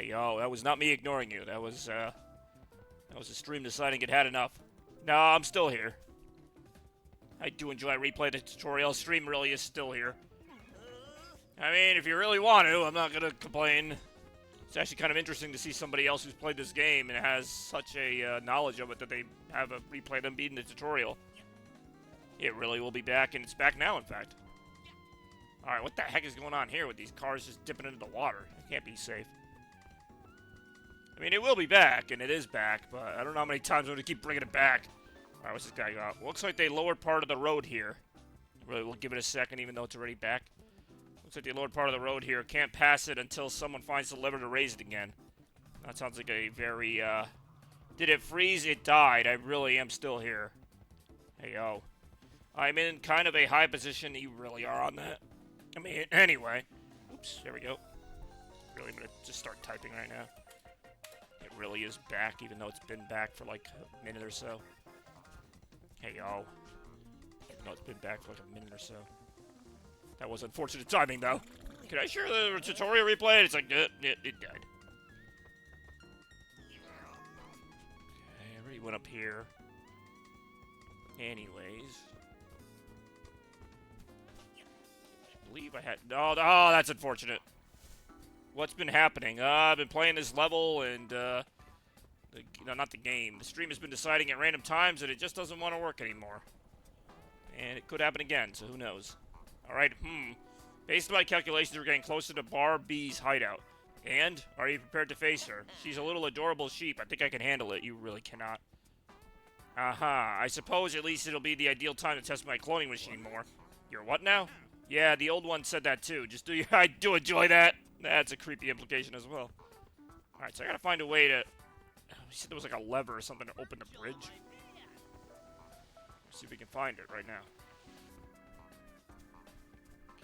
Hey, yo, that was not me ignoring you. That was the stream deciding it had enough. No, I'm still here. I do enjoy replay the tutorial. Stream really is still here. I mean, if you really want to, I'm not gonna complain. It's actually kind of interesting to see somebody else who's played this game and has such a knowledge of it that they have a replay them beating the tutorial. It really will be back, and it's back now, in fact. Alright, what the heck is going on here with these cars just dipping into the water? It can't be safe. I mean, it will be back, and it is back, but I don't know how many times I'm going to keep bringing it back. Alright, what's this guy got? Looks like they lowered part of the road here. Really, we'll give it a second, even though it's already back. Looks like they lowered part of the road here. Can't pass it until someone finds the lever to raise it again. That sounds like a very, Did it freeze? It died. I really am still here. Hey, yo. I'm in kind of a high position. You really are on that. I mean, anyway. Oops, there we go. Really, I'm going to just start typing right now. It really is back, even though it's been back for like a minute or so. Hey, yo. Even though it's been back for like a minute or so. That was unfortunate timing, though. Can I share the tutorial replay? It's like, it died. Okay, I already went up here. Anyways. I believe I had... Oh, that's unfortunate. What's been happening? I've been playing this level and, no, not the game. The stream has been deciding at random times that it just doesn't want to work anymore. And it could happen again, so who knows. Alright, Based on my calculations, we're getting closer to Bar B's hideout. And? Are you prepared to face her? She's a little adorable sheep. I think I can handle it. You really cannot. Aha. I suppose at least it'll be the ideal time to test my cloning machine more. Your what now? Yeah, the old one said that too. Just do your... I do enjoy that. That's a creepy implication as well. Alright, so I gotta find a way to... You said there was like a lever or something to open the bridge. Let's see if we can find it right now.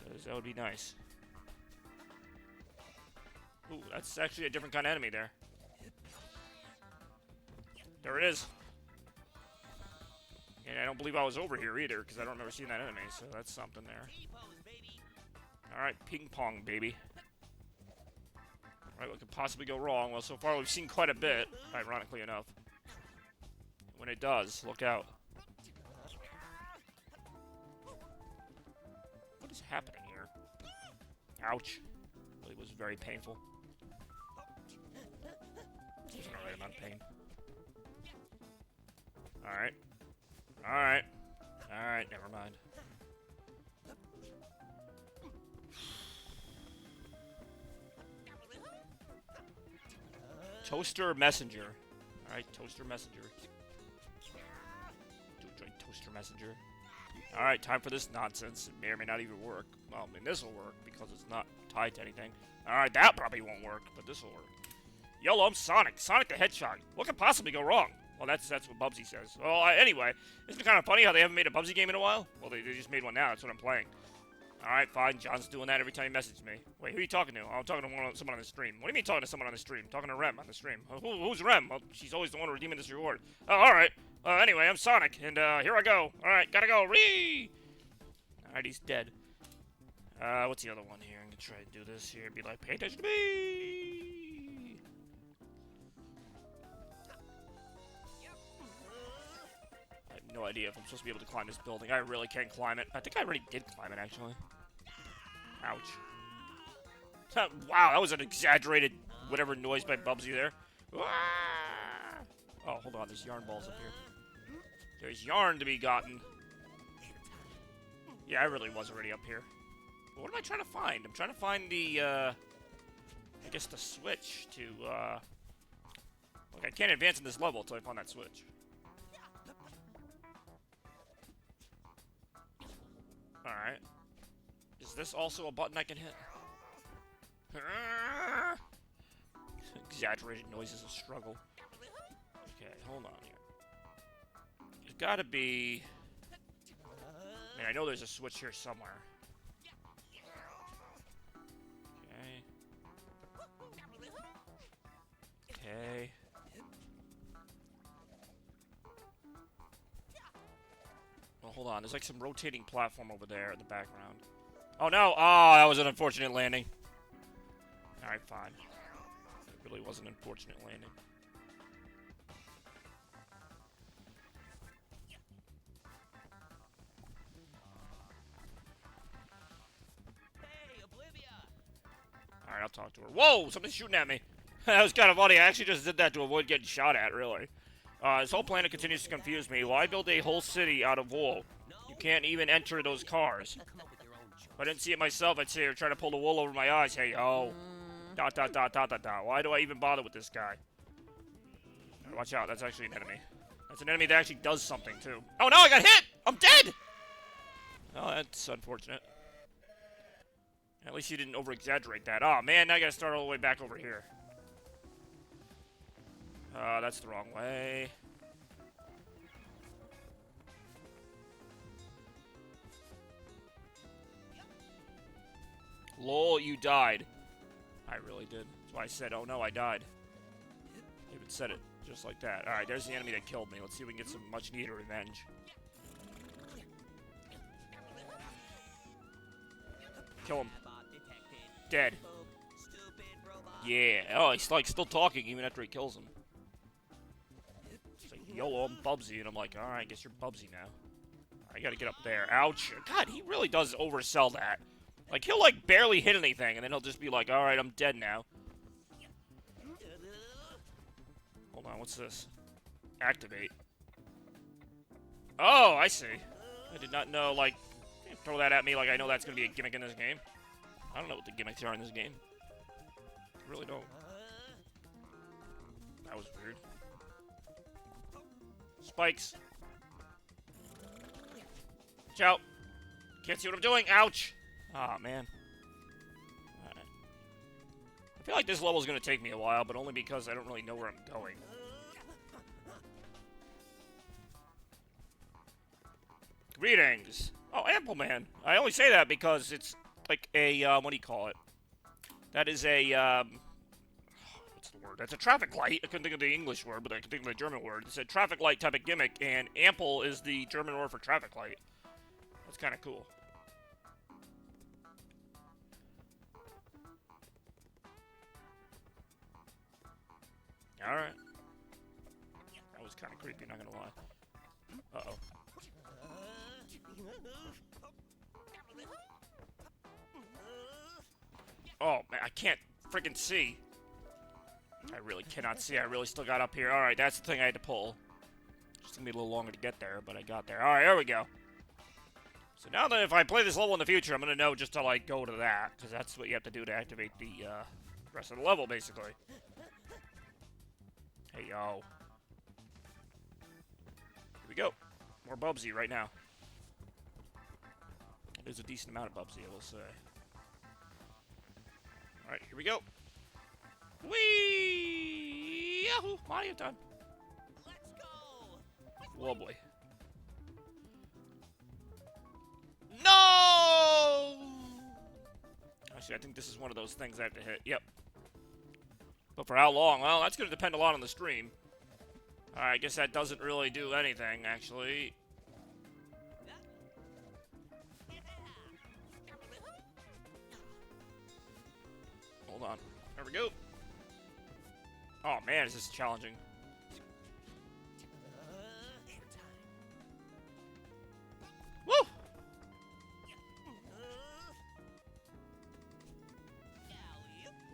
Because that would be nice. Ooh, that's actually a different kind of enemy there. There it is. And I don't believe I was over here either, because I don't remember seeing that enemy, so that's something there. Alright, ping pong, baby. Alright, what could possibly go wrong? Well, so far we've seen quite a bit, ironically enough. When it does, look out. What is happening here? Ouch. Really was very painful. There's an alright amount of pain. Alright. Alright. Alright, never mind. Toaster Messenger. Alright, Toaster Messenger. Do enjoy Toaster Messenger. Alright, time for this nonsense. It may or may not even work. Well, I mean, this will work because it's not tied to anything. Alright, that probably won't work, but this will work. YOLO, I'm Sonic. Sonic the Hedgehog. What could possibly go wrong? Well, that's what Bubsy says. Well, anyway, isn't it kind of funny how they haven't made a Bubsy game in a while? Well, they just made one now. That's what I'm playing. Alright, fine. John's doing that every time he messages me. Wait, who are you talking to? Oh, I'm talking to someone on the stream. What do you mean talking to someone on the stream? Talking to Rem on the stream. Who's Rem? Well, she's always the one redeeming this reward. Oh, alright. Anyway, I'm Sonic, and here I go. Alright, gotta go. Ree! Alright, he's dead. What's the other one here? I'm gonna try to do this here. Be like, pay attention to me! I have no idea if I'm supposed to be able to climb this building. I really can't climb it. I think I already did climb it, actually. Ouch. Wow, that was an exaggerated whatever noise by Bubsy there. Oh, hold on. There's yarn balls up here. There's yarn to be gotten. Yeah, I really was already up here. But what am I trying to find? I'm trying to find the, I guess the switch to, Look, I can't advance in this level until I find that switch. Alright. Is this also a button I can hit? Exaggerated noises of struggle. Okay, hold on here. There's gotta be... I mean, I know there's a switch here somewhere. Okay. Okay. Well, hold on. There's like some rotating platform over there in the background. Oh, no! Oh, that was an unfortunate landing. Alright, fine. It really was an unfortunate landing. Alright, I'll talk to her. Whoa! Somebody's shooting at me! That was kind of funny. I actually just did that to avoid getting shot at, really. This whole planet continues to confuse me. Why build a whole city out of wool? You can't even enter those cars. If I didn't see it myself, I'd say you're trying to pull the wool over my eyes. Hey, yo. Dot, dot, dot, dot, dot, dot. Why do I even bother with this guy? Watch out, that's actually an enemy. That's an enemy that actually does something, too. Oh, no, I got hit! I'm dead! Oh, that's unfortunate. At least you didn't over-exaggerate that. Oh, man, now I gotta start all the way back over here. That's the wrong way. Lol, you died. I really did. That's why I said, oh no, I died. I even said it just like that. Alright, there's the enemy that killed me. Let's see if we can get some much-needed revenge. Kill him. Dead. Yeah. Oh, he's like still talking even after he kills him. It's like, YOLO, I'm Bubsy. And I'm like, alright, I guess you're Bubsy now. I gotta get up there. Ouch. God, he really does oversell that. Like, he'll, like, barely hit anything, and then he'll just be like, alright, I'm dead now. Hold on, what's this? Activate. Oh, I see. I did not know, like, throw that at me like I know that's gonna be a gimmick in this game. I don't know what the gimmicks are in this game. I really don't. That was weird. Spikes. Watch out. Can't see what I'm doing. Ouch. Aw, man. Alright. I feel like this level is going to take me a while, but only because I don't really know where I'm going. Greetings. Oh, Ample Man. I only say that because it's like a, what do you call it? That is a, what's the word? That's a traffic light. I couldn't think of the English word, but I can think of the German word. It's a traffic light type of gimmick, and ample is the German word for traffic light. That's kind of cool. Alright. That was kind of creepy, not gonna lie. Uh-oh. Oh, man, I can't freaking see. I really cannot see. I really still got up here. Alright, that's the thing I had to pull. Just gonna be a little longer to get there, but I got there. Alright, there we go. So now that if I play this level in the future, I'm gonna know just to, like, go to that. Because that's what you have to do to activate the, rest of the level, basically. Hey, yo. Here we go. More Bubsy right now. There's a decent amount of Bubsy, I will say. Alright, here we go. Whee! Yahoo! Mario time. Let's go! Oh boy. No! Actually, I think this is one of those things I have to hit. Yep. But for how long? Well, that's going to depend a lot on the stream. Alright, I guess that doesn't really do anything, actually. Hold on. There we go. Oh, man, is this challenging. Woo!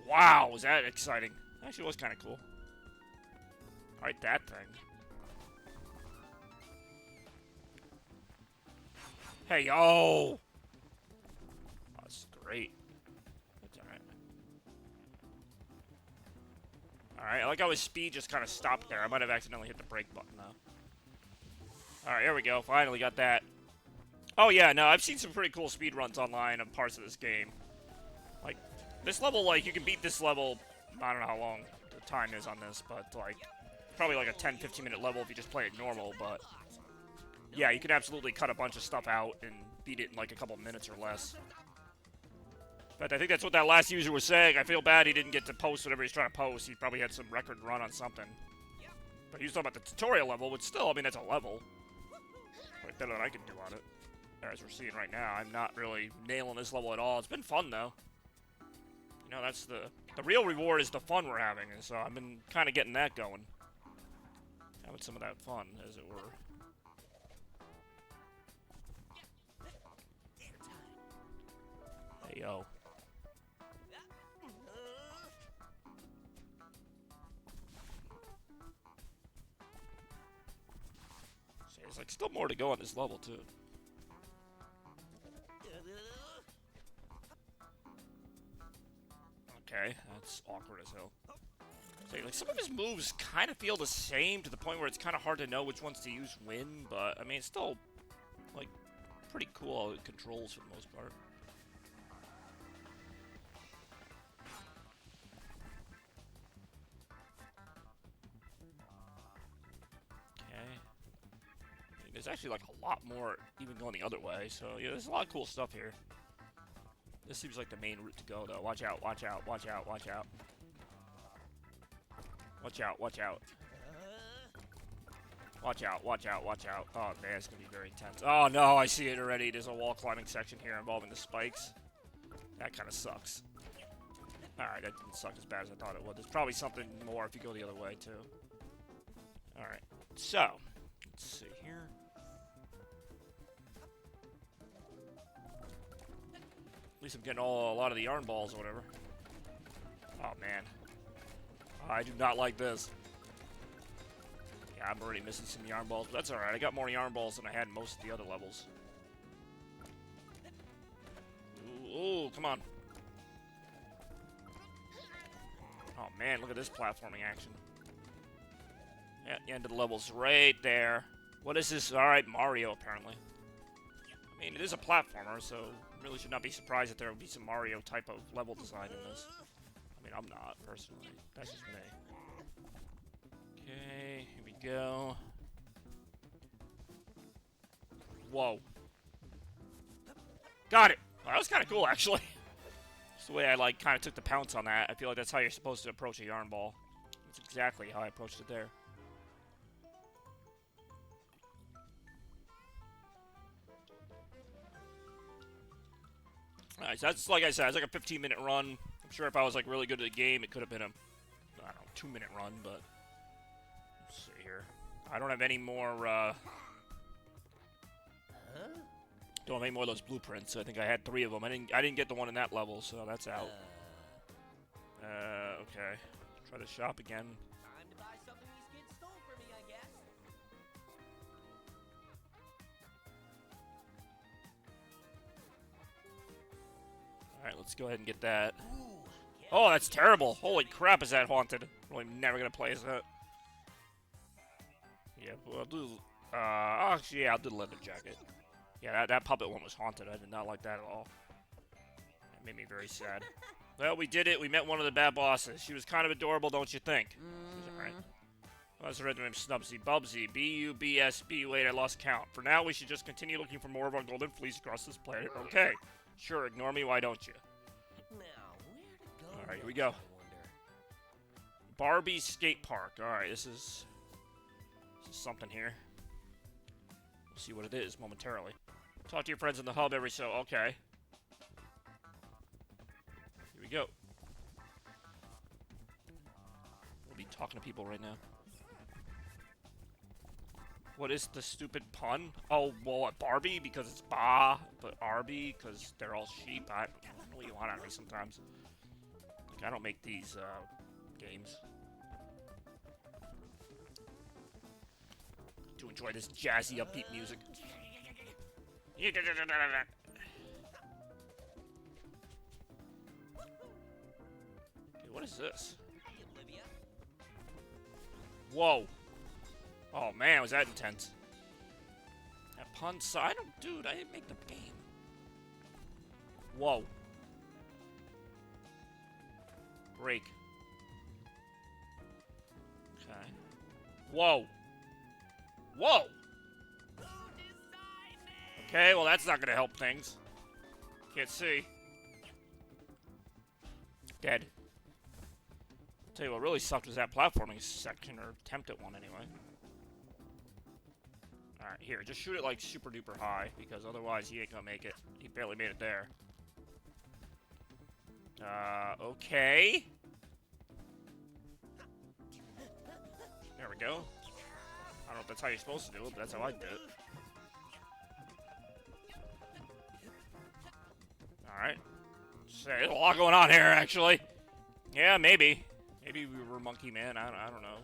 Wow, was that exciting. Actually, it was kind of cool. Alright, that thing. Hey, yo! Oh, that's great. That's alright. Alright, I like how his speed just kind of stopped there. I might have accidentally hit the brake button, though. Alright, here we go. Finally got that. Oh, yeah, no, I've seen some pretty cool speed runs online of parts of this game. Like, this level, like, you can beat this level, I don't know how long the time is on this, but, like, probably like a 10-15 minute level if you just play it normal, but yeah, you can absolutely cut a bunch of stuff out and beat it in like a couple minutes or less. But I think that's what that last user was saying. I feel bad he didn't get to post whatever he's trying to post. He probably had some record run on something. But he was talking about the tutorial level, which still, I mean, that's a level. Like, better than I can do on it. As we're seeing right now, I'm not really nailing this level at all. It's been fun, though. You know, that's the The real reward is the fun we're having, and so I've been kind of getting that going. Having some of that fun, as it were. Hey, yo. See, there's like still more to go on this level, too. Okay, that's awkward as hell. See, like, some of his moves kind of feel the same to the point where it's kind of hard to know which ones to use when, but, I mean, it's still, like, pretty cool how it controls for the most part. Okay. I mean, there's actually, like, a lot more even going the other way, so, yeah, there's a lot of cool stuff here. This seems like the main route to go, though. Watch out, watch out, watch out, watch out. Watch out, watch out. Watch out, watch out, watch out. Oh, man, it's gonna be very intense. Oh, no, I see it already. There's a wall climbing section here involving the spikes. That kind of sucks. Alright, that didn't suck as bad as I thought it would. There's probably something more if you go the other way, too. Alright, so, let's see here. At least I'm getting a lot of the yarn balls or whatever. Oh, man. I do not like this. Yeah, I'm already missing some yarn balls, but that's alright. I got more yarn balls than I had in most of the other levels. Ooh, come on. Oh, man, look at this platforming action. Yeah, the end of the level's right there. What is this? Alright, Mario, apparently. I mean, it is a platformer, so really should not be surprised that there will be some Mario type of level design in this. I mean, I'm not, personally. That's just me. Okay, here we go. Whoa. Got it! Well, that was kind of cool, actually. Just the way I, like, kind of took the pounce on that. I feel like that's how you're supposed to approach a yarn ball. That's exactly how I approached it there. Alright, so that's, like I said, it's like a 15-minute run. I'm sure if I was, like, really good at the game, it could have been a, I don't know, 2-minute run, but... Let's see here. I don't have any more, Don't have any more of those blueprints. I think I had 3 of them. I didn't get the one in that level, so that's out. Okay. Try to shop again. Time to buy something these kids stole from me, I guess. Alright, let's go ahead and get that. Oh, that's terrible. Holy crap, is that haunted? I'm really never gonna play as that. Yeah, well, I'll do... actually, yeah, I'll do the leather jacket. Yeah, that puppet one was haunted. I did not like that at all. It made me very sad. Well, we did it. We met one of the bad bosses. She was kind of adorable, don't you think? Alright. Well, that's the red name, Snubsy. Bubsy. B-U-B-S-B. Wait, I lost count. For now, we should just continue looking for more of our golden fleece across this planet. Okay. Sure, ignore me. Why don't you? Now, where to go? Alright, here we go. Barbie's Skate Park. Alright, this is something here. We'll see what it is momentarily. Talk to your friends in the hub every so... Okay. Here we go. We'll be talking to people right now. What is the stupid pun? Oh, well, at Barbie because it's Ba, but Arby because they're all sheep. I don't know what you want out of me sometimes. Like, I don't make these games. To enjoy this jazzy, upbeat music. Okay, what is this? Hey, Olivia. Whoa. Oh man, was that intense. That pun I don't, dude, I didn't make the game. Whoa. Break. Okay. Whoa. Whoa! Okay, well that's not gonna help things. Can't see. Dead. Tell you what really sucked was that platforming section, or attempt at one anyway. Alright, here, just shoot it like super duper high, because otherwise he ain't gonna make it. He barely made it there. Okay. we go. I don't know if that's how you're supposed to do it, but that's how I did it. Alright. There's a lot going on here, actually. Yeah, maybe. Maybe we were Monkey Man. I don't know.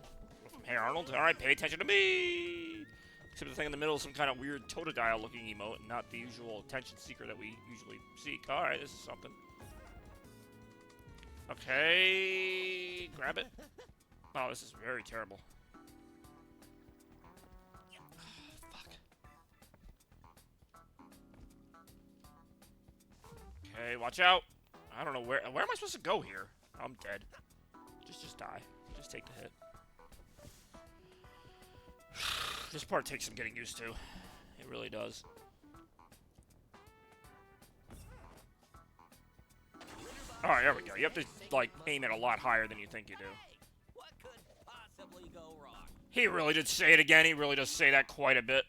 Hey, Arnold. Alright, pay attention to me! Except the thing in the middle is some kind of weird Totodile-looking emote, and not the usual attention seeker that we usually seek. Alright, this is something. Okay... Grab it. Oh, this is very terrible. Fuck. Okay, watch out. I don't know where am I supposed to go here? I'm dead. Just die. Just take the hit. This part takes some getting used to. It really does. Alright, there we go. You have to, like, aim it a lot higher than you think you do. What could possibly go wrong? He really did say it again. He really does say that quite a bit.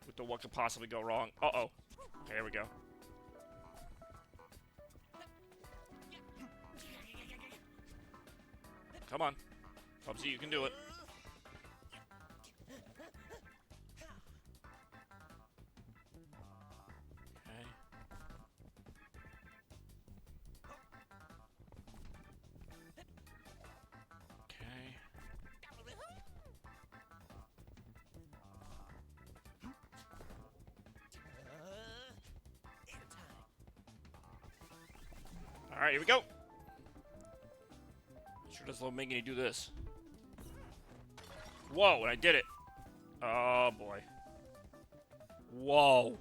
With the what could possibly go wrong. Uh-oh. Okay, here we go. Come on. Bubsy, you can do it. Okay. Okay. Alright, here we go. Sure does love making you do this. Whoa, and I did it. Oh, boy. Whoa.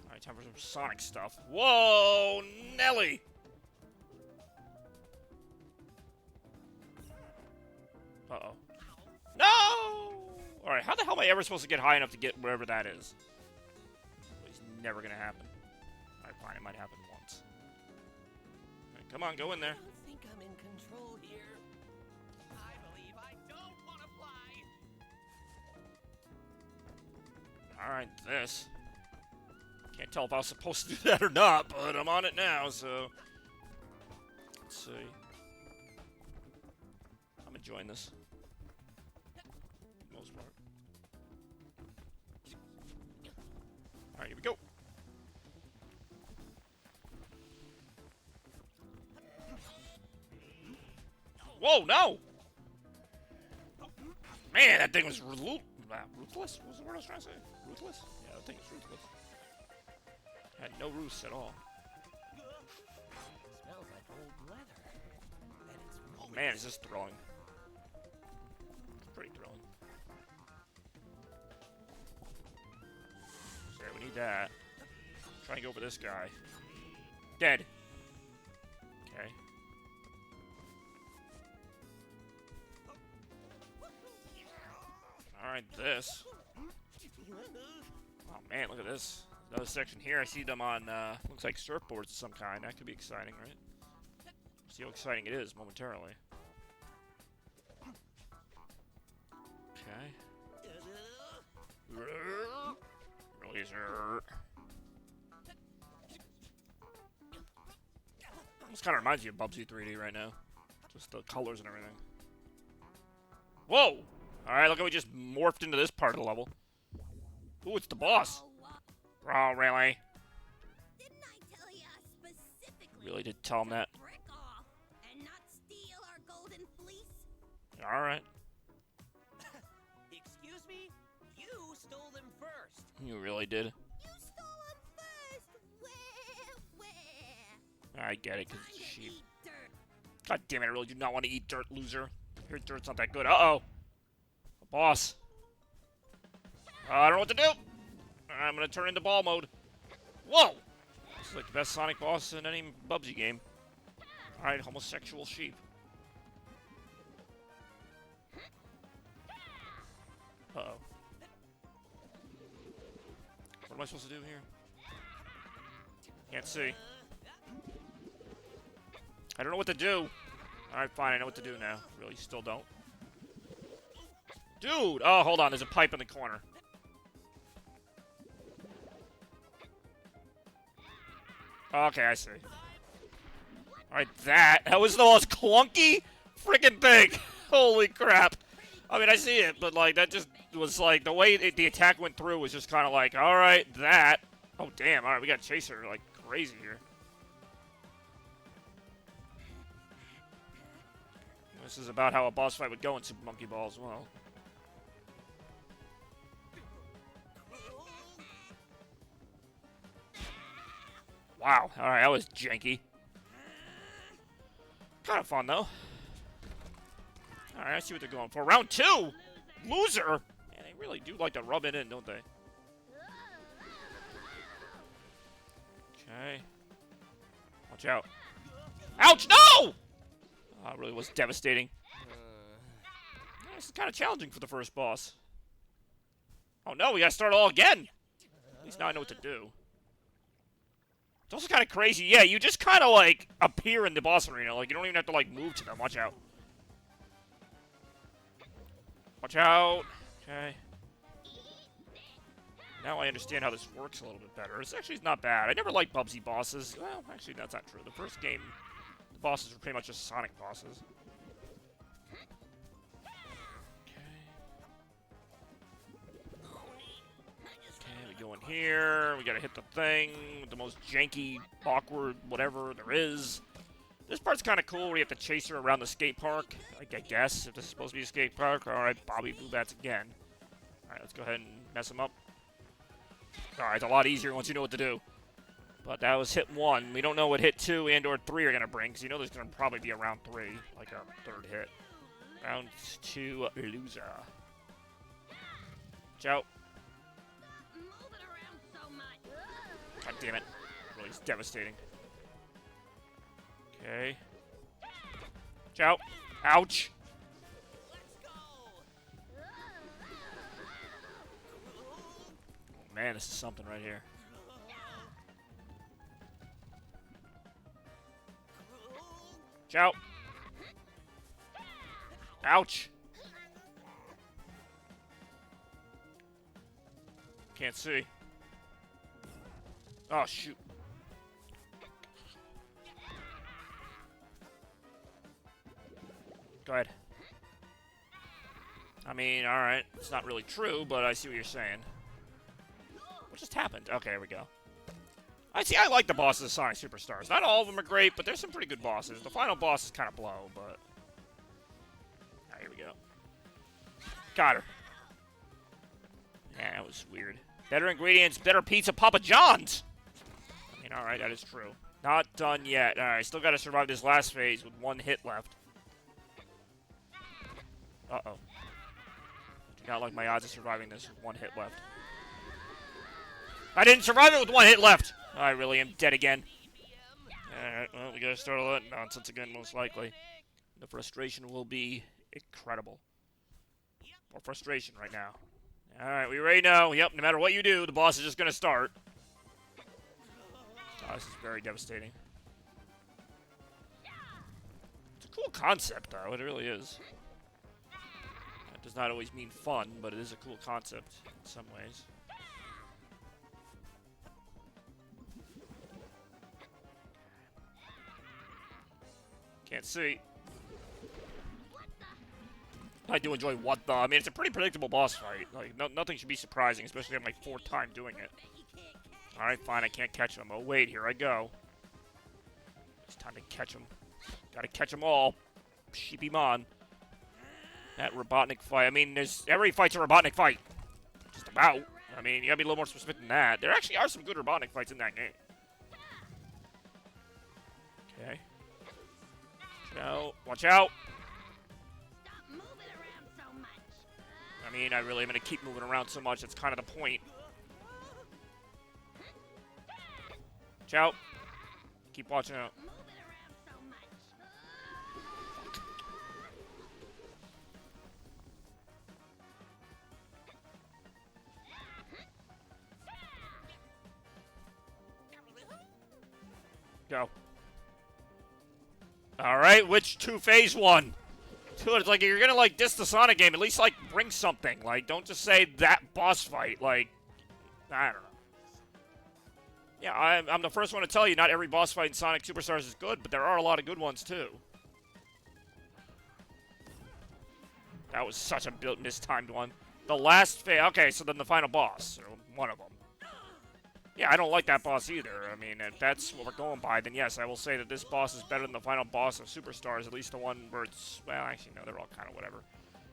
Alright, time for some Sonic stuff. Whoa, Nelly! Uh-oh. No! Alright, how the hell am I ever supposed to get high enough to get wherever that is? It's never gonna happen. Alright, fine, it might happen once. Alright, come on, go in there. I don't think I'm in control here. I believe I don't want to fly. Alright, this. Can't tell if I was supposed to do that or not, but I'm on it now, so... Let's see. I'm enjoying this. For the most part. Alright, here we go. Whoa, no! Man, that thing was ruthless? What was the word I was trying to say? Ruthless? Yeah, that thing was ruthless. Had no roots at all. Smells like old leather. And it's Oh man, is this thrilling? It's pretty thrilling. So yeah, we need that. Try and go for this guy. Dead. Okay. Alright, this. Oh man, look at this. Another section here. I see them on, looks like surfboards of some kind. That could be exciting, right? See how exciting it is momentarily. Okay. Laser. This kind of reminds you of Bubsy 3D right now. Just the colors and everything. Whoa! Alright, look how we just morphed into this part of the level. Ooh, it's the boss. Oh, really? Didn't I tell ya specifically? Really did tell him that. Brick off and not steal our golden fleece? Alright. Excuse me? You stole them first. You really did. You stole them first. Where? I get it, because it's a Time to sheep. eat dirt. God damn it, I really do not want to eat dirt, loser. Your dirt's not that good. Uh-oh. A boss. I don't know what to do. I'm gonna turn into ball mode. Whoa! This is like the best Sonic boss in any Bubsy game. Alright, homosexual sheep. Uh-oh. What am I supposed to do here? Can't see. I don't know what to do. Alright, fine, I know what to do now. Really, still don't. Dude! Oh, hold on, there's a pipe in the corner. Okay, I see. Alright, that was the most clunky freaking thing Holy crap. I mean, I see it, but, like, that just was, like, the way the attack went through was just kind of like, alright, that. Oh, damn, alright, we got Chaser, like, crazy here. This is about how a boss fight would go in Super Monkey Ball as well. Wow, alright, that was janky. Kind of fun, though. Alright, I see what they're going for. Round 2! Loser! Man, they really do like to rub it in, don't they? Okay. Watch out. Ouch! No! Oh, it really was devastating. This is kind of challenging for the first boss. Oh no, we gotta start all again! At least now I know what to do. It's also kind of crazy. Yeah, you just kind of, like, appear in the boss arena. Like, you don't even have to, like, move to them. Watch out. Watch out. Okay. Now I understand how this works a little bit better. It's actually not bad. I never liked Bubsy bosses. Well, actually, that's not true. The first game, the bosses were pretty much just Sonic bosses. Okay, we go in here. We gotta hit the thing with the most janky, awkward, whatever there is. This part's kind of cool where you have to chase her around the skate park. I guess, if this is supposed to be a skate park. Alright, Bobby Blue Bats again. Alright, let's go ahead and mess him up. Alright, it's a lot easier once you know what to do. But that was hit 1. We don't know what hit 2 and or 3 are going to bring, because you know there's going to probably be a round 3, like a third hit. Round 2, loser. Watch out. God damn it. Really is devastating. Okay. Watch out. Ouch. Man, this is something right here. Watch out. Ouch. Can't see. Oh, shoot. Go ahead. I mean, alright. It's not really true, but I see what you're saying. What just happened? Okay, here we go. I like the bosses of Sonic Superstars. Not all of them are great, but there's some pretty good bosses. The final boss is kind of blow, but... Alright, here we go. Got her. Yeah, that was weird. Better ingredients, better pizza, Papa John's! I mean, alright, that is true. Not done yet. Alright, still gotta survive this last phase with 1 hit left. Uh-oh. Do not like my odds of surviving this with 1 hit left. I didn't survive it with 1 hit left! I really am dead again. Alright, well, we gotta start all that nonsense again, most likely. The frustration will be incredible. More frustration right now. Alright, we ready now? Yep, no matter what you do, the boss is just gonna start. Oh, this is very devastating. It's a cool concept, though. It really is. That does not always mean fun, but it is a cool concept in some ways. Can't see. I do enjoy what the. I mean, it's a pretty predictable boss fight. Like, nothing should be surprising, especially on my 4th time doing it. Alright, fine, I can't catch him. Oh, wait, here I go. It's time to catch him. Gotta catch them all. Sheepy Mon. That Robotnik fight. I mean, every fight's a Robotnik fight. Just about. I mean, you gotta be a little more specific than that. There actually are some good Robotnik fights in that game. Okay. Watch out. Stop moving around so much. I mean, I really am gonna keep moving around so much. That's kind of the point. Watch out. Keep watching out. Moving around so much. Go. Alright, which 2 phase 1? Dude, it's like, if you're gonna, like, diss the Sonic game, at least, like, bring something. Like, don't just say that boss fight. Like, I don't know. Yeah, I'm the first one to tell you not every boss fight in Sonic Superstars is good, but there are a lot of good ones, too. That was such a mistimed one. The last phase. Okay, so then the final boss, or one of them. Yeah, I don't like that boss either. I mean, if that's what we're going by, then yes, I will say that this boss is better than the final boss of Superstars, at least the one where it's, well, actually, no, they're all kind of whatever.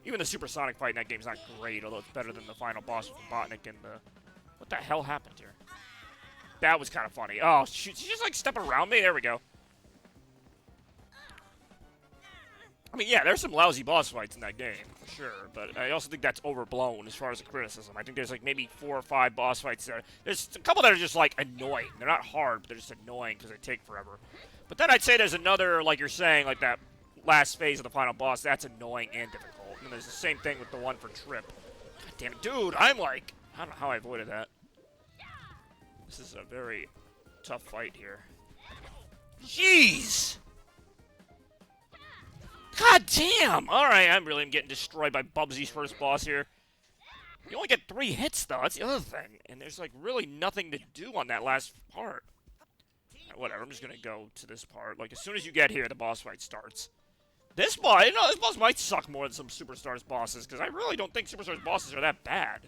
Even the Supersonic fight in that game's not great, although it's better than the final boss with Robotnik and the... What the hell happened here? That was kind of funny. Oh, shoot, she just, like, step around me? There we go. I mean, yeah, there's some lousy boss fights in that game, for sure, but I also think that's overblown as far as the criticism. I think there's, like, maybe 4 or 5 boss fights there. There's a couple that are just, like, annoying. They're not hard, but they're just annoying because they take forever. But then I'd say there's another, like you're saying, like that last phase of the final boss, that's annoying and difficult. And there's the same thing with the one for Trip. God damn it, dude, I'm like... I don't know how I avoided that. This is a very tough fight here. Jeez! God damn! Alright, I'm getting destroyed by Bubsy's first boss here. You only get 3 hits, though. That's the other thing. And there's, like, really nothing to do on that last part. Right, whatever, I'm just gonna go to this part. Like, as soon as you get here, the boss fight starts. This boss, you know, this boss might suck more than some Superstars bosses, because I really don't think Superstars bosses are that bad.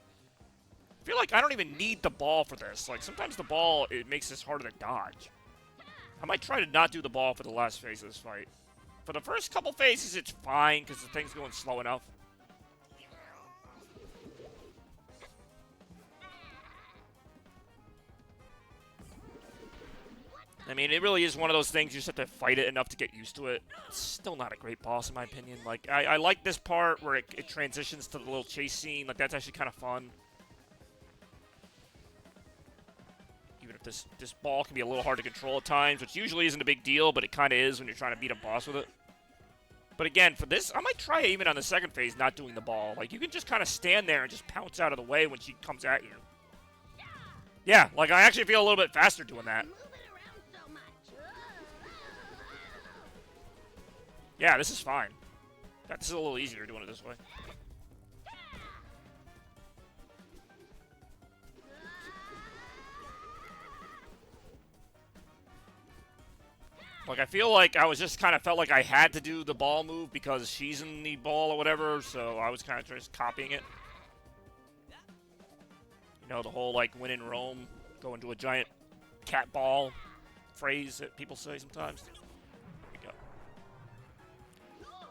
I feel like I don't even need the ball for this. Like, sometimes the ball, it makes this harder to dodge. I might try to not do the ball for the last phase of this fight. For the first couple phases, it's fine, because the thing's going slow enough. I mean, it really is one of those things, you just have to fight it enough to get used to it. It's still not a great boss, in my opinion. Like, I like this part where it transitions to the little chase scene. Like, that's actually kind of fun. Even if this ball can be a little hard to control at times, which usually isn't a big deal, but it kind of is when you're trying to beat a boss with it. But again, for this, I might try it even on the second phase, not doing the ball. Like, you can just kind of stand there and just pounce out of the way when she comes at you. Yeah, like, I actually feel a little bit faster doing that. Yeah, this is fine. Yeah, this is a little easier doing it this way. Like, I feel like I was just kind of felt like I had to do the ball move because she's in the ball or whatever, so I was kind of just copying it. You know, the whole, like, win in Rome, go into a giant cat ball phrase that people say sometimes. There we go.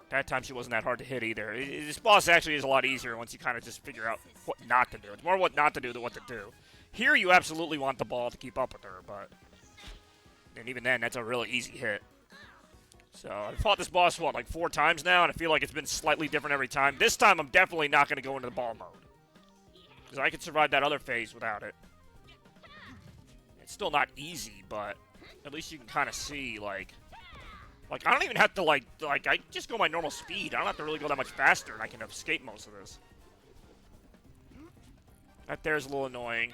That time she wasn't that hard to hit either. This boss actually is a lot easier once you kind of just figure out what not to do. It's more what not to do than what to do. Here, you absolutely want the ball to keep up with her, but... And even then, that's a really easy hit. So, I've fought this boss, what, like 4 times now? And I feel like it's been slightly different every time. This time, I'm definitely not going to go into the ball mode. Because I could survive that other phase without it. It's still not easy, but at least you can kind of see, like, I don't even have to, like, I just go my normal speed. I don't have to really go that much faster, and I can escape most of this. That there's a little annoying.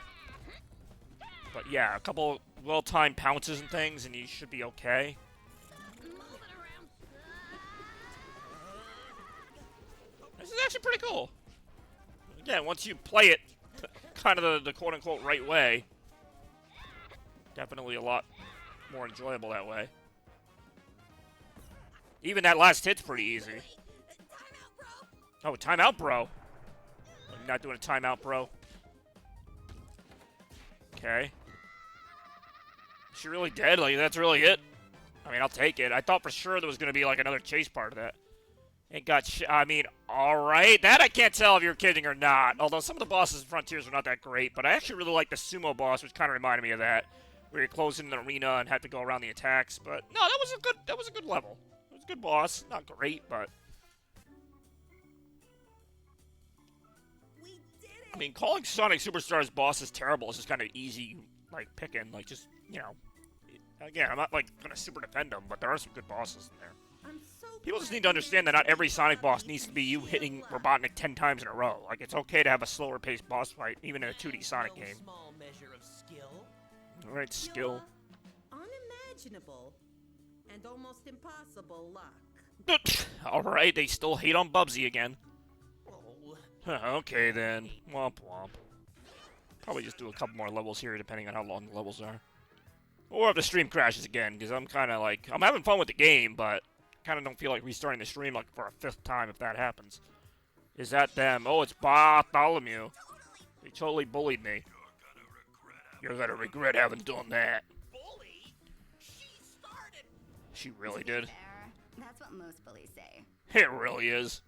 But yeah, a couple well-timed pounces and things, and you should be okay. This is actually pretty cool. Again, once you play it kind of the quote-unquote right way, definitely a lot more enjoyable that way. Even that last hit's pretty easy. Oh, timeout, bro. I'm not doing a timeout, bro. Okay. Is she really dead? Like, that's really it? I mean, I'll take it. I thought for sure there was going to be, like, another chase part of that. It got I mean, alright. That I can't tell if you're kidding or not. Although some of the bosses in Frontiers are not that great. But I actually really like the sumo boss, which kind of reminded me of that. Where you're closed in the arena and had to go around the attacks. But, no, that was a good level. It was a good boss. Not great, but... I mean, calling Sonic Superstars bosses terrible is just kind of easy, like, picking. Like, just, you know... Again, I'm not, like, going to super defend them, but there are some good bosses in there. People just need to understand that not every Sonic boss needs to be you hitting Robotnik 10 times in a row. Like, it's okay to have a slower-paced boss fight, even in a 2D Sonic game. Small measure of skill. Alright, skill. Unimaginable and almost impossible luck. Alright, they still hate on Bubsy again. Oh. Okay, then. Womp womp. Probably just do a couple more levels here, depending on how long the levels are. Or if the stream crashes again, because I'm kind of like... I'm having fun with the game, but... kind of don't feel like restarting the stream like for a 5th time if that happens. Is that them? Oh, it's Bartholomew. They totally bullied me. You're gonna regret having done that. Bully? She started. She really To be did. fair, that's what most bullies say. It really is.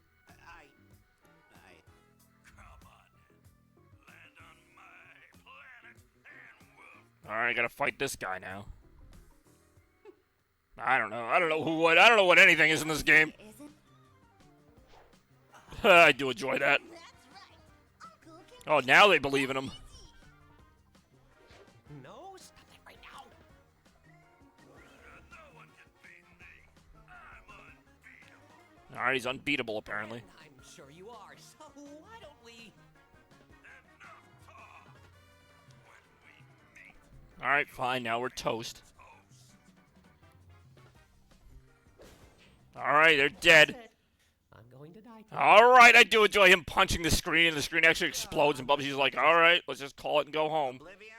Come on. Land on my planet and we'll... Alright, gotta fight this guy now. I don't know. I don't know what anything is in this game. Isn't I do enjoy that. That's right. Uncle can Oh, now they believe in him. No, stop that right now. No one can beat me. I'm unbeatable. Alright, he's unbeatable apparently. I'm sure you are. So why don't we? Enough talk. When we meet, Alright, fine. Now we're toast. Alright, they're dead. I'm going to die. Alright, I do enjoy him punching the screen, and the screen actually explodes, and Bubsy's like, alright, let's just call it and go home. Olivia,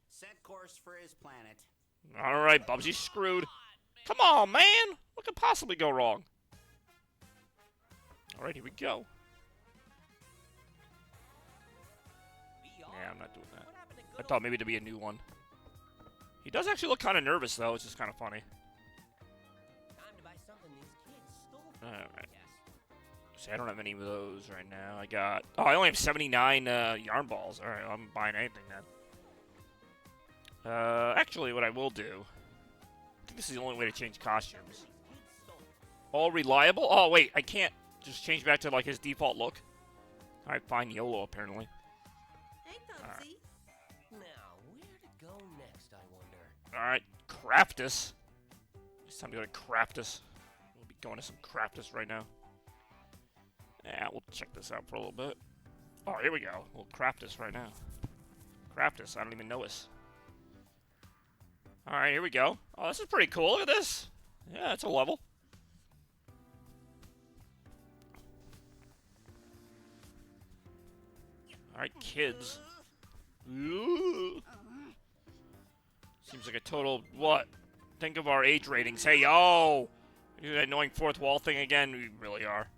set course for his planet. Alright, Bubsy's screwed. Come on, man! What could possibly go wrong? Alright, here we go. We Yeah, are. I'm not doing that. What happened to I good thought maybe it'd be a new one. He does actually look kind of nervous, though, which is kind of funny. Time to buy something these kids stole from me, Alright. I guess. See, I don't have any of those right now. I got... Oh, I only have 79 yarn balls. Alright, I'm buying anything then. Actually, what I will do... I think this is the only way to change costumes. These kids stole. All reliable? Oh, wait, I can't just change back to, like, his default look. Alright, fine, YOLO, apparently. Hey, Bubsy. Now, where to go next, I wonder? Alright, Craftus. It's time to go to Craftus. We'll be going to some Craftus right now. Yeah, we'll check this out for a little bit. Oh, here we go. We'll Craftus right now. Craftus, I don't even know us. Alright, here we go. Oh, this is pretty cool. Look at this. Yeah, it's a level. Alright, kids. Ooh. Seems like a total... What? Think of our age ratings. Hey, yo! You that annoying fourth wall thing again? We really are.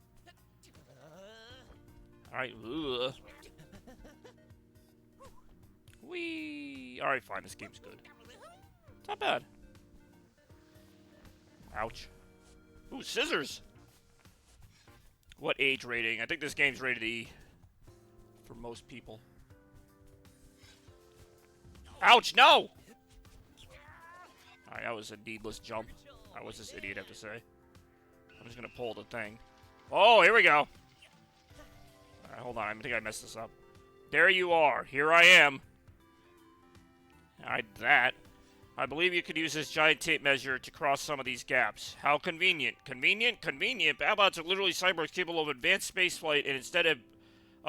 Alright, ugh. Whee! Alright, fine. This game's good. It's not bad. Ouch. Ooh, scissors! What age rating? I think this game's rated E. For most people. Ouch, no! Alright, that was a needless jump. I was this idiot, I have to say. I'm just gonna pull the thing. Oh, here we go! Alright, hold on. I think I messed this up. There you are. Here I am. Alright, that. I believe you could use this giant tape measure to cross some of these gaps. How convenient. Convenient? Convenient? Babots are literally cyborgs capable of advanced spaceflight, and instead of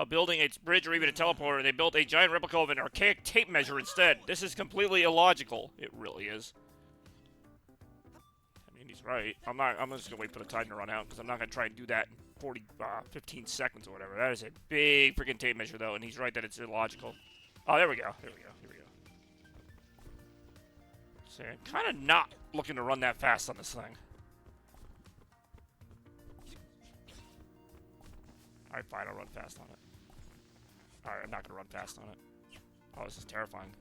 building a bridge or even a teleporter, they built a giant replica of an archaic tape measure instead. This is completely illogical. It really is. I mean, he's right. I'm just gonna wait for the time to run out, because I'm not gonna try and do that in 15 seconds or whatever. That is a big freaking tape measure, though, and he's right that it's illogical. Oh, there we go. Here we go. Here we go. See, I'm kind of not looking to run that fast on this thing. Alright, fine, I'll run fast on it. Alright, I'm not gonna run fast on it. Oh, this is terrifying.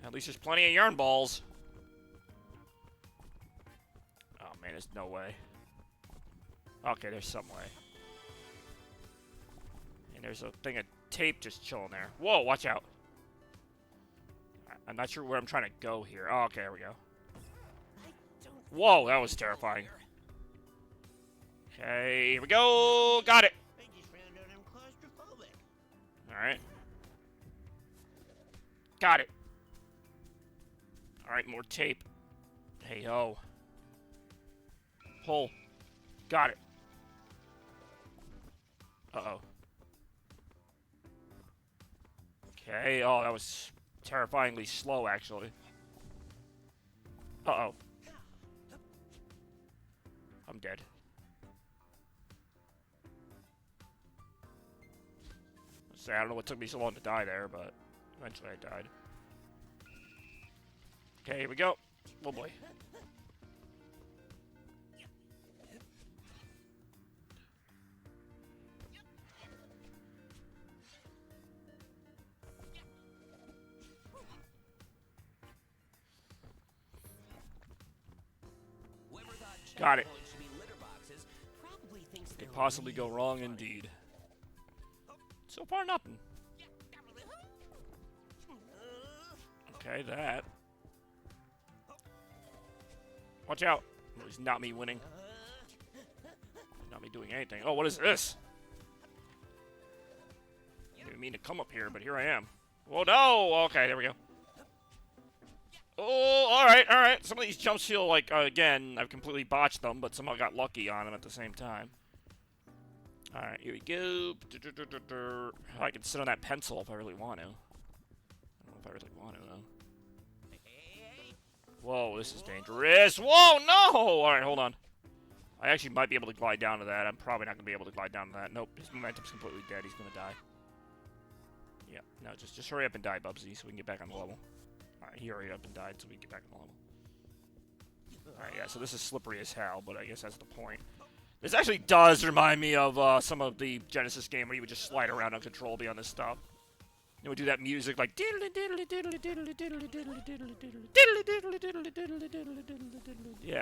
At least there's plenty of yarn balls. Oh man, there's no way. Okay, there's some way. And there's a thing of tape just chilling there. Whoa, watch out. I'm not sure where I'm trying to go here. Oh, okay, there we go. I don't Whoa, that was terrifying. Okay, here we go. Got it. I just found out I'm claustrophobic. Alright. Got it. Alright, more tape. Hey, ho. Pull. Got it. Uh-oh. Okay, oh, that was terrifyingly slow, actually. Uh-oh. I'm dead. Let's say, I don't know what took me so long to die there, but eventually I died. Okay, here we go. Oh boy. Got it. Should be litter boxes. Probably thinks Could they're possibly go really wrong funny. indeed. So far, nothing. Okay, that. Watch out. Well, it's not me winning. Not me doing anything. Oh, what is this? Didn't mean to come up here, but here I am. Whoa, no! Okay, there we go. Oh, alright. Some of these jumps feel like, again, I've completely botched them, but somehow got lucky on them at the same time. Alright, here we go. I can sit on that pencil if I really want to. I don't know if I really want to, though. Whoa, this is dangerous. Whoa, no! Alright, hold on. I actually might be able to glide down to that. I'm probably not going to be able to glide down to that. Nope, his momentum's completely dead. He's going to die. Yeah, no, just hurry up and die, Bubsy, so we can get back on the level. Alright, he hurried up and died, so we can get back on the level. Alright, yeah, so this is slippery as hell, but I guess that's the point. This actually does remind me of some of the Genesis game where you would just slide around uncontrollably on this stuff. It would do that music like yeah,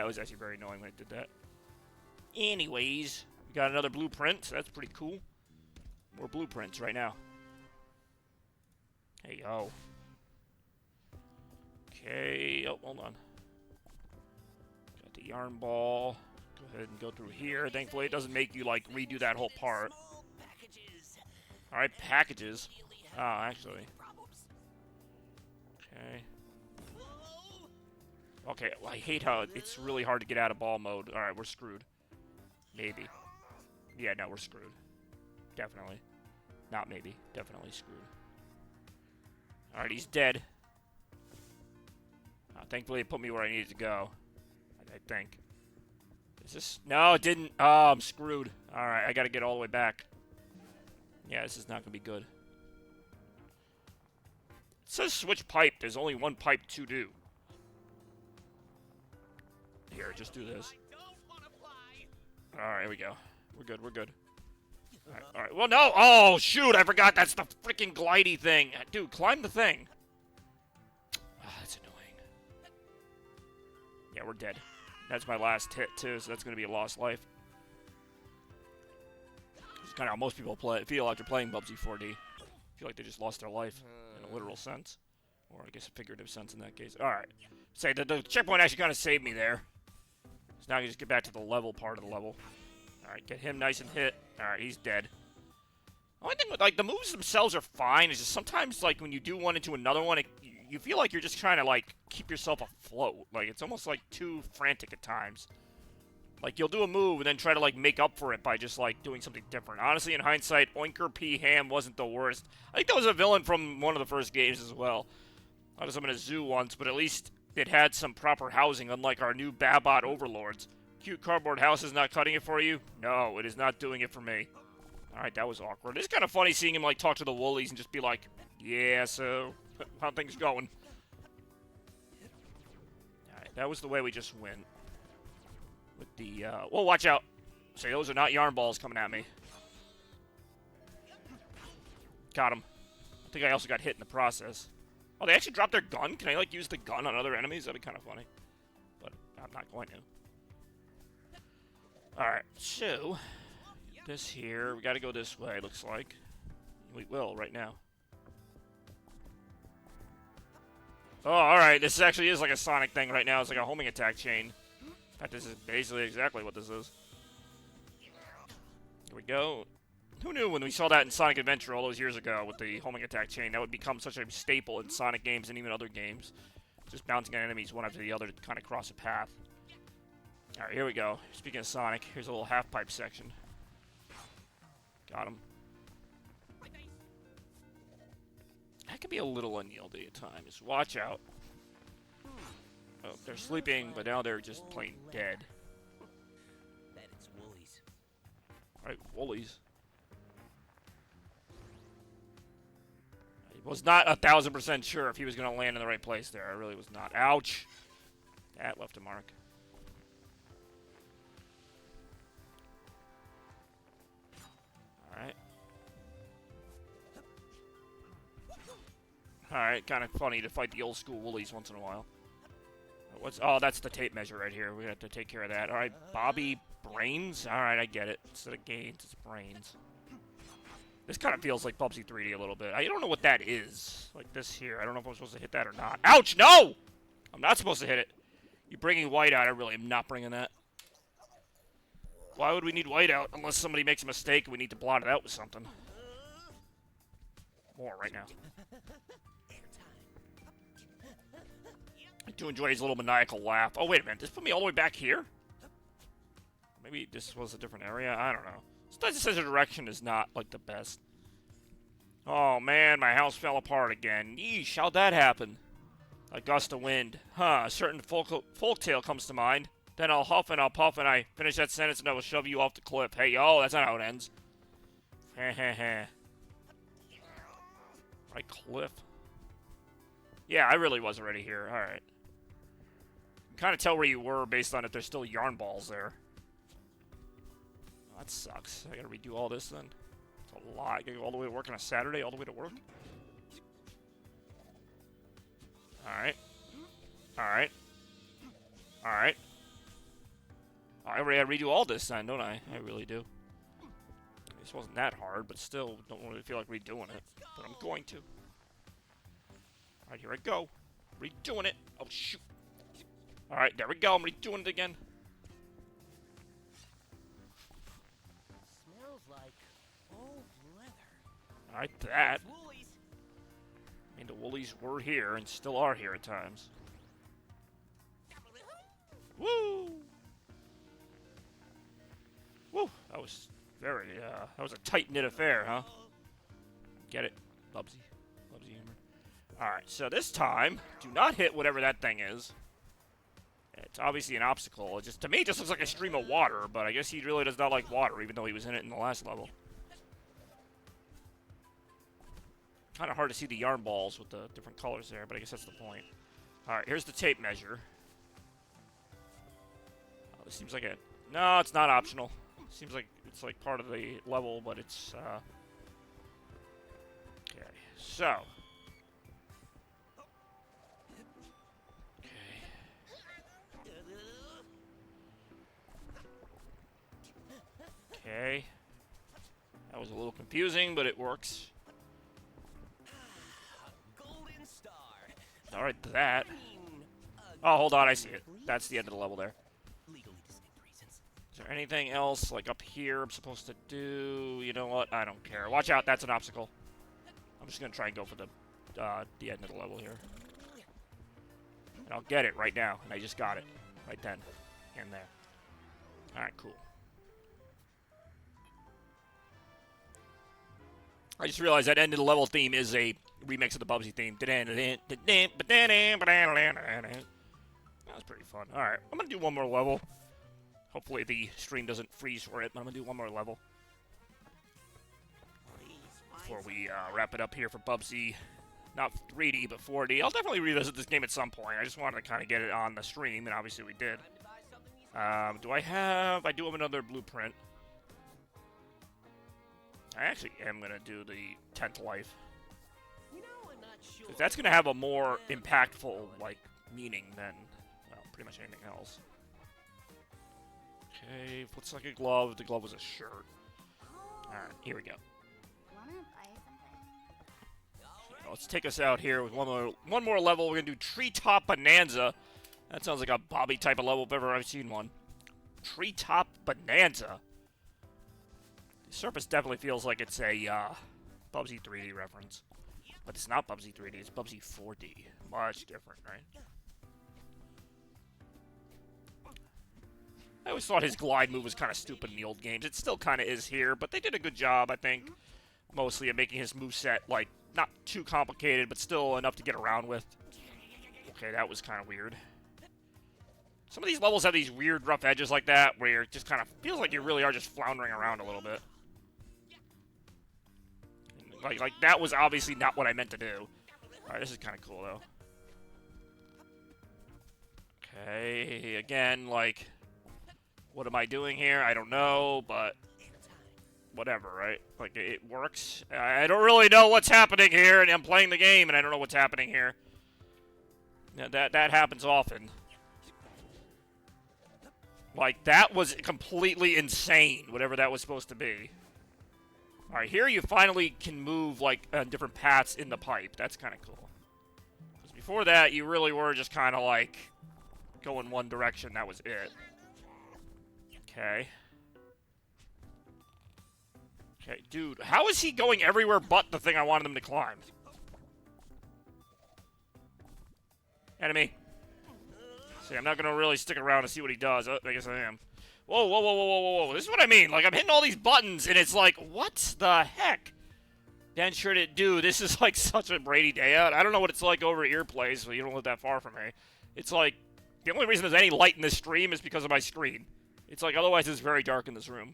it was actually very annoying when it did that. Anyways, we got another blueprint, so that's pretty cool. More blueprints right now. Hey, yo. Okay, oh, hold on. Got the yarn ball. Go ahead and go through here. Thankfully, it doesn't make you, like, redo that whole part. Alright, packages. Oh, actually. Okay. Okay, well, I hate how it's really hard to get out of ball mode. Alright, we're screwed. Maybe. Yeah, no, we're screwed. Definitely. Not maybe. Definitely screwed. Alright, he's dead. Thankfully, it put me where I needed to go. I think. Is this... No, it didn't. Oh, I'm screwed. Alright, I gotta get all the way back. Yeah, this is not gonna be good. It says switch pipe. There's only one pipe to do. Here, just do this. Alright, here we go. We're good, we're good. Alright, well, no! Oh, shoot, I forgot that's the freaking glidey thing. Dude, climb the thing. Ah, that's annoying. Yeah, we're dead. That's my last hit, too, so that's gonna be a lost life. It's kind of how most people feel after playing Bubsy 4D. Feel like they just lost their life, in a literal sense. Or, I guess, a figurative sense in that case. Alright. Say, the checkpoint actually kind of saved me there. So now I can just get back to the level part of the level. Alright, get him nice and hit. Alright, he's dead. Only thing with, like, the moves themselves are fine. It's just sometimes, like, when you do one into another one, you feel like you're just trying to, like, keep yourself afloat. Like, it's almost, like, too frantic at times. Like, you'll do a move and then try to, like, make up for it by just, like, doing something different. Honestly, in hindsight, Oinker P. Ham wasn't the worst. I think that was a villain from one of the first games as well. I was in a zoo once, but at least it had some proper housing, unlike our new Babot overlords. Cute cardboard house is not cutting it for you? No, it is not doing it for me. Alright, that was awkward. It's kind of funny seeing him, like, talk to the woolies and just be like, yeah, so, how things going? Alright, that was the way we just went. With the, whoa, watch out! Say, those are not yarn balls coming at me. Got him. I think I also got hit in the process. Oh, they actually dropped their gun? Can I, like, use the gun on other enemies? That'd be kind of funny. But I'm not going to. Alright, so... this here. We gotta go this way, looks like. We will, right now. Oh, alright. This actually is like a Sonic thing right now. It's like a homing attack chain. In fact, this is basically exactly what this is. Here we go. Who knew when we saw that in Sonic Adventure all those years ago with the homing attack chain, that would become such a staple in Sonic games and even other games. Just bouncing on enemies one after the other to kind of cross a path. Alright, here we go. Speaking of Sonic, here's a little half-pipe section. Got him. That can be a little unyieldy at times. Watch out. Oh, they're sleeping, but now they're just plain dead. Bet it's Woolies. Alright, Woolies. I was not 1,000% sure if he was going to land in the right place there. I really was not. Ouch! That left a mark. Alright. Alright, kind of funny to fight the old school Woolies once in a while. Oh, What's... Oh, that's the tape measure right here. We have to take care of that. Alright, Bobby Brains? Alright, I get it. Instead of gains, it's brains. This kind of feels like Bubsy 3D a little bit. I don't know what that is. Like this here. I don't know if I'm supposed to hit that or not. Ouch! No! I'm not supposed to hit it. You're bringing white out. I really am not bringing that. Why would we need white out unless somebody makes a mistake and we need to blot it out with something? More right now. I do enjoy his little maniacal laugh. Oh, wait a minute. This put me all the way back here? Maybe this was a different area? I don't know. Sometimes the sense of direction is not, like, the best. Oh, man, my house fell apart again. Yeesh, how'd that happen? A gust of wind. Huh, a certain folk tale comes to mind. Then I'll huff and I'll puff and I finish that sentence and I will shove you off the cliff. Hey, yo, that's not how it ends. Heh heh heh. Right cliff. Yeah, I really was already here. Alright. You can kind of tell where you were based on if there's still yarn balls there. Oh, that sucks. I gotta redo all this then. It's a lot. I gotta go all the way to work on a Saturday, all the way to work. Alright. Alright. Alright. I already gotta redo all this then, don't I? I really do. This wasn't that hard, but still don't really feel like redoing it. But I'm going to. Alright, here I go. Redoing it. Oh, shoot. Alright, there we go. I'm redoing it again. Smells like old leather. Alright, that. Woolies. I mean, the Woolies were here and still are here at times. Woo! Woo! That was very, that was a tight-knit affair, huh? Get it? Bubsy. Bubsy humor. Alright, so this time, do not hit whatever that thing is. It's obviously an obstacle. It just, to me, it just looks like a stream of water, but I guess he really does not like water, even though he was in it in the last level. Kind of hard to see the yarn balls with the different colors there, but I guess that's the point. Alright, here's the tape measure. Oh, this seems like a... No, it's not optional. Seems like it's like part of the level, but it's, Okay, so... Okay. That was a little confusing, but it works. Golden star. Alright, that. Oh, hold on, I see it. That's the end of the level there. Legally distinct reasons. Is there anything else, like up here, I'm supposed to do? You know what? I don't care. Watch out, that's an obstacle. I'm just gonna try and go for the end of the level here. And I'll get it right now, and I just got it. Right then. And there. Alright, cool. I just realized that end of the level theme is a remix of the Bubsy theme. That was pretty fun. Alright, I'm gonna do one more level. Hopefully the stream doesn't freeze for it, but I'm gonna do one more level. Before we wrap it up here for Bubsy. Not 3D, but 4D. I'll definitely revisit this game at some point. I just wanted to kind of get it on the stream, and obviously we did. Do I have... I do have another blueprint. I actually am going to do the 10th life. You know, I'm not sure. That's going to have a more impactful, like, meaning than, well, pretty much anything else. Okay, looks like a glove. The glove was a shirt. Alright, here we go. Wanna buy something? Let's take us out here with one more level. We're going to do Treetop Bonanza. That sounds like a Bobby type of level if ever I've seen one. Treetop Bonanza. The surface definitely feels like it's a Bubsy 3D reference. But it's not Bubsy 3D, it's Bubsy 4D. Much different, right? I always thought his glide move was kind of stupid in the old games. It still kind of is here, but they did a good job, I think. Mostly of making his moveset, like, not too complicated, but still enough to get around with. Okay, that was kind of weird. Some of these levels have these weird rough edges like that, where it just kind of feels like you really are just floundering around a little bit. Like that was obviously not what I meant to do. Alright, this is kind of cool, though. Okay, again, like, what am I doing here? I don't know, but whatever, right? Like, it works. I don't really know what's happening here, and I'm playing the game, and I don't know what's happening here. Yeah, that happens often. Like, that was completely insane, whatever that was supposed to be. Alright, here you finally can move, like, different paths in the pipe. That's kind of cool. Because before that, you really were just kind of, like, going one direction. That was it. Okay. Okay, dude, how is he going everywhere but the thing I wanted him to climb? Enemy. See, I'm not going to really stick around to see what he does. Oh, I guess I am. Whoa, whoa, whoa, whoa, whoa, whoa, whoa. This is what I mean. Like, I'm hitting all these buttons, and it's like, what the heck? Then sure did do. This is, like, such a Brady day out. I don't know what it's like over at your place, but you don't live that far from me. It's like, the only reason there's any light in this stream is because of my screen. It's like, otherwise it's very dark in this room.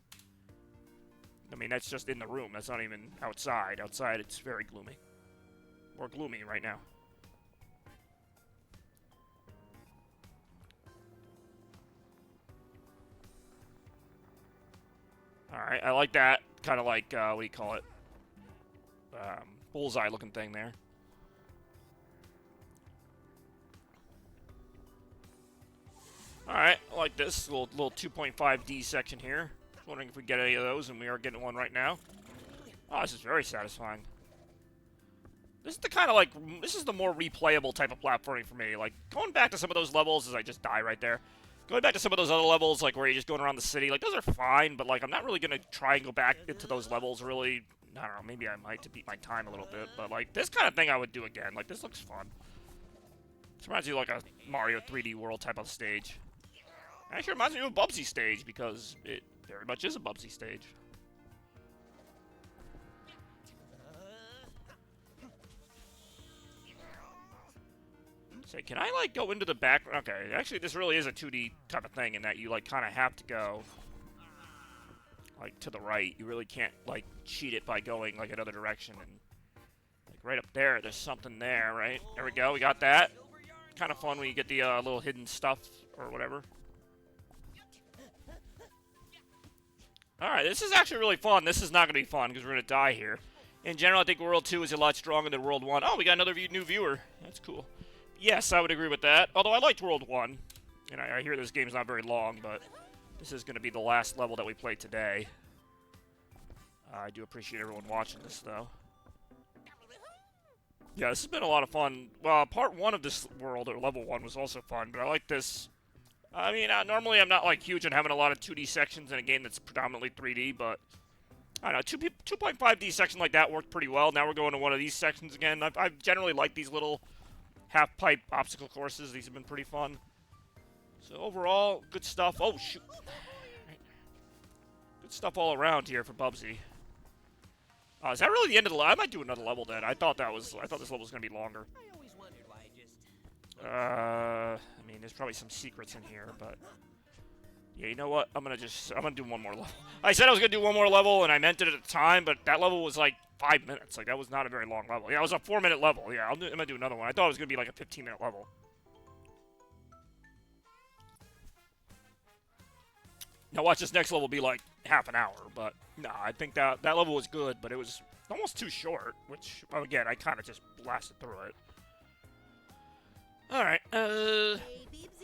I mean, that's just in the room. That's not even outside. Outside, it's very gloomy. Or gloomy right now. Alright, I like that. Kind of like, what do you call it? Bullseye looking thing there. Alright, I like this little 2.5D section here. Just wondering if we get any of those, and we are getting one right now. Oh, this is very satisfying. This is the kind of, like, this is the more replayable type of platforming for me. Like, going back to some of those levels, as I just die right there. Going back to some of those other levels, like, where you're just going around the city, like, those are fine, but, like, I'm not really going to try and go back into those levels, really. I don't know, maybe I might to beat my time a little bit, but, like, this kind of thing I would do again. Like, this looks fun. This reminds me of, like, a Mario 3D World type of stage. Actually reminds me of a Bubsy stage, because it very much is a Bubsy stage. Say, can I, like, go into the back? Okay, actually, this really is a 2D type of thing in that you, like, kind of have to go, like, to the right. You really can't, like, cheat it by going, like, another direction. And, like, right up there, there's something there, right? There we go, we got that. Kind of fun when you get the little hidden stuff or whatever. Alright, this is actually really fun. This is not going to be fun because we're going to die here. In general, I think World 2 is a lot stronger than World 1. Oh, we got another new viewer. That's cool. Yes, I would agree with that. Although I liked World 1. And I hear this game's not very long, but this is going to be the last level that we play today. I do appreciate everyone watching this, though. Yeah, this has been a lot of fun. Well, part 1 of this world, or level 1, was also fun, but I like this. I mean, normally I'm not, like, huge on having a lot of 2D sections in a game that's predominantly 3D, but I don't know, 2.5D section like that worked pretty well. Now we're going to one of these sections again. I've generally liked these little half-pipe obstacle courses. These have been pretty fun. So overall, good stuff. Oh, shoot. Good stuff all around here for Bubsy. Is that really the end of the level? I might do another level then. I thought this level was going to be longer. I always wondered why I just... I mean, there's probably some secrets in here, but... Yeah, you know what? I'm gonna do one more level. I said I was gonna do one more level, and I meant it at the time, but that level was like 5 minutes. Like, that was not a very long level. Yeah, it was a 4-minute level. Yeah, I'm gonna do another one. I thought it was gonna be like a 15-minute level. Now watch this next level be like half an hour, but nah, I think that level was good, but it was almost too short, which, again, I kind of just blasted through it. Alright,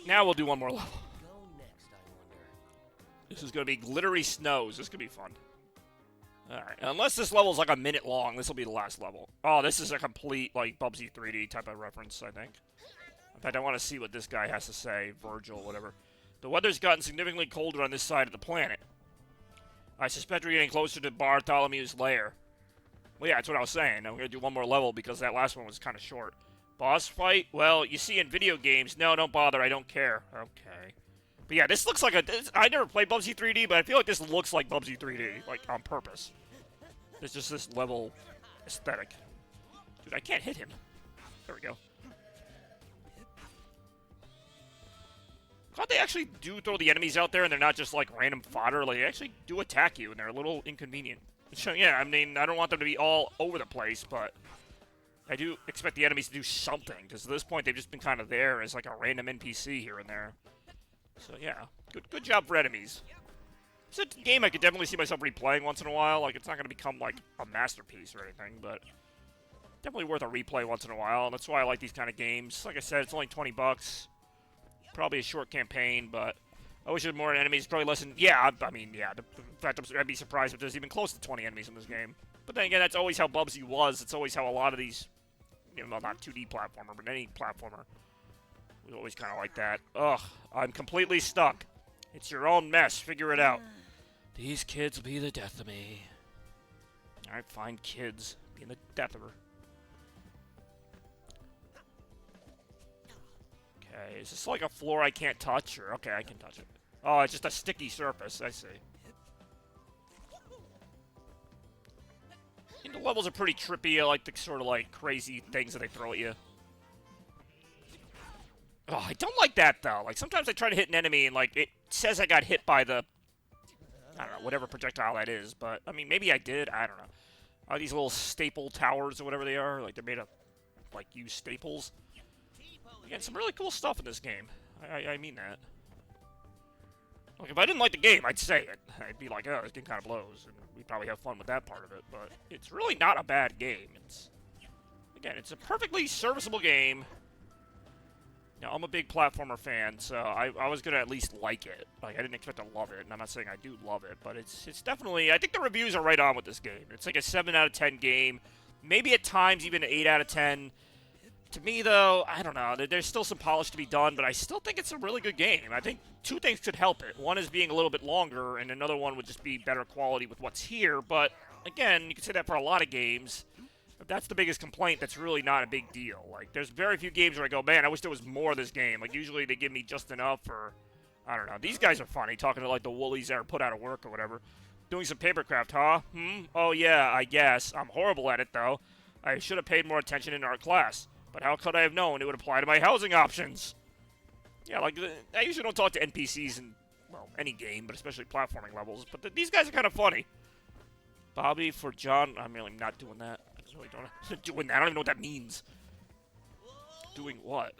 now we'll do one more level. Go next, I wonder. This is going to be glittery snows. This is going to be fun. Alright, unless this level is like a minute long, this will be the last level. Oh, this is a complete, like, Bubsy 3D type of reference, I think. In fact, I want to see what this guy has to say. Virgil, whatever. The weather's gotten significantly colder on this side of the planet. I suspect we're getting closer to Bartholomew's lair. Well, yeah, that's what I was saying. I'm going to do one more level because that last one was kind of short. Boss fight? Well, you see in video games. No, don't bother. I don't care. Okay. But yeah, this looks like a... I never played Bubsy 3D, but I feel like this looks like Bubsy 3D. Like, on purpose. It's just this level aesthetic. Dude, I can't hit him. There we go. God, they actually do throw the enemies out there and they're not just like random fodder. Like, they actually do attack you and they're a little inconvenient. So, yeah, I mean, I don't want them to be all over the place, but I do expect the enemies to do something. Because at this point, they've just been kind of there as like a random NPC here and there. So, yeah, good job for enemies. It's a game I could definitely see myself replaying once in a while. Like, it's not going to become like a masterpiece or anything, but definitely worth a replay once in a while. And that's why I like these kind of games. Like I said, it's only $20. Probably a short campaign, but I wish there were more enemies, probably less than... Yeah, I mean, yeah. In fact, I'd be surprised if there's even close to 20 enemies in this game. But then again, that's always how Bubsy was. It's always how a lot of these... You know, well, not 2D platformer, but any platformer was always kind of like that. Ugh, I'm completely stuck. It's your own mess. Figure it out. These kids will be the death of me. Alright, fine, kids. Being the death of her. Okay, is this like a floor I can't touch? Or, okay, I can touch it. Oh, it's just a sticky surface. I see. The levels are pretty trippy. I like the sort of like crazy things that they throw at you. Oh, I don't like that though. Like sometimes I try to hit an enemy and like it says I got hit by the, I don't know, whatever projectile that is. But I mean, maybe I did. I don't know. Are these little staple towers or whatever they are? Like they're made of like used staples. Again, some really cool stuff in this game. I mean that. Like, if I didn't like the game, I'd say it. I'd be like, oh, this game kind of blows, and we'd probably have fun with that part of it, but it's really not a bad game. It's, again, it's a perfectly serviceable game. Now, I'm a big platformer fan, so I was going to at least like it. Like, I didn't expect to love it, and I'm not saying I do love it, but it's definitely, I think the reviews are right on with this game. It's like a 7 out of 10 game, maybe at times even an 8 out of 10. To me, though, I don't know. There's still some polish to be done, but I still think it's a really good game. I think two things could help it. One is being a little bit longer, and another one would just be better quality with what's here. But, again, you can say that for a lot of games. If that's the biggest complaint, that's really not a big deal. Like, there's very few games where I go, man, I wish there was more of this game. Like, usually they give me just enough, or, I don't know. These guys are funny, talking to, like, the woolies that are put out of work or whatever. Doing some papercraft, huh? Oh, yeah, I guess. I'm horrible at it, though. I should have paid more attention in art class. But how could I have known it would apply to my housing options? Yeah, like, I usually don't talk to NPCs in, well, any game, but especially platforming levels. But these guys are kind of funny. Bobby for John. I'm really not doing that. I really don't doing that. I don't even know what that means. Doing what?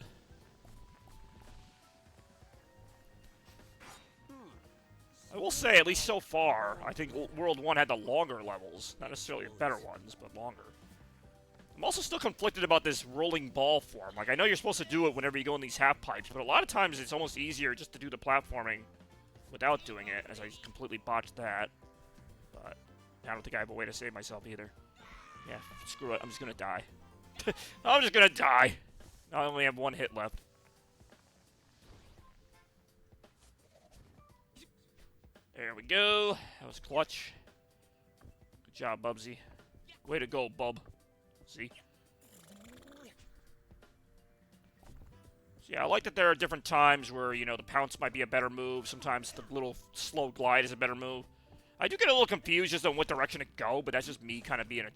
I will say, at least so far, I think World 1 had the longer levels. Not necessarily better ones, but longer. I'm also still conflicted about this rolling ball form. Like, I know you're supposed to do it whenever you go in these half pipes, but a lot of times it's almost easier just to do the platforming without doing it, as I completely botched that. But I don't think I have a way to save myself either. Yeah, screw it. I'm just gonna die. I'm just gonna die. I only have one hit left. There we go. That was clutch. Good job, Bubsy. Way to go, Bub. See? So yeah, I like that there are different times where, you know, the pounce might be a better move. Sometimes the little slow glide is a better move. I do get a little confused just on what direction to go, but that's just me kind of being a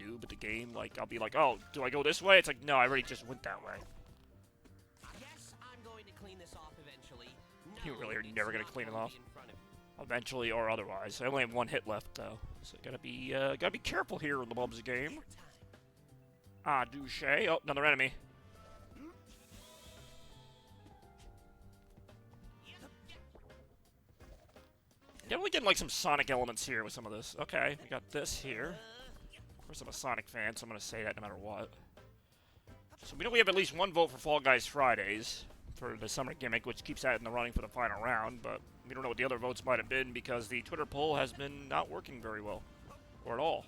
noob at the game. Like, I'll be like, oh, do I go this way? It's like, no, I already just went that way. Guess I'm going to clean this off eventually. You really are never going to clean it off. Eventually or otherwise. I only have one hit left, though. So gotta be careful here in the Bubsy game. Ah, douche. Oh, another enemy. Definitely getting like some Sonic elements here with some of this. Okay, we got this here. Of course, I'm a Sonic fan, so I'm gonna say that no matter what. So we know we have at least one vote for Fall Guys Fridays for the summer gimmick, which keeps that in the running for the final round, but we don't know what the other votes might have been because the Twitter poll has been not working very well. Or at all.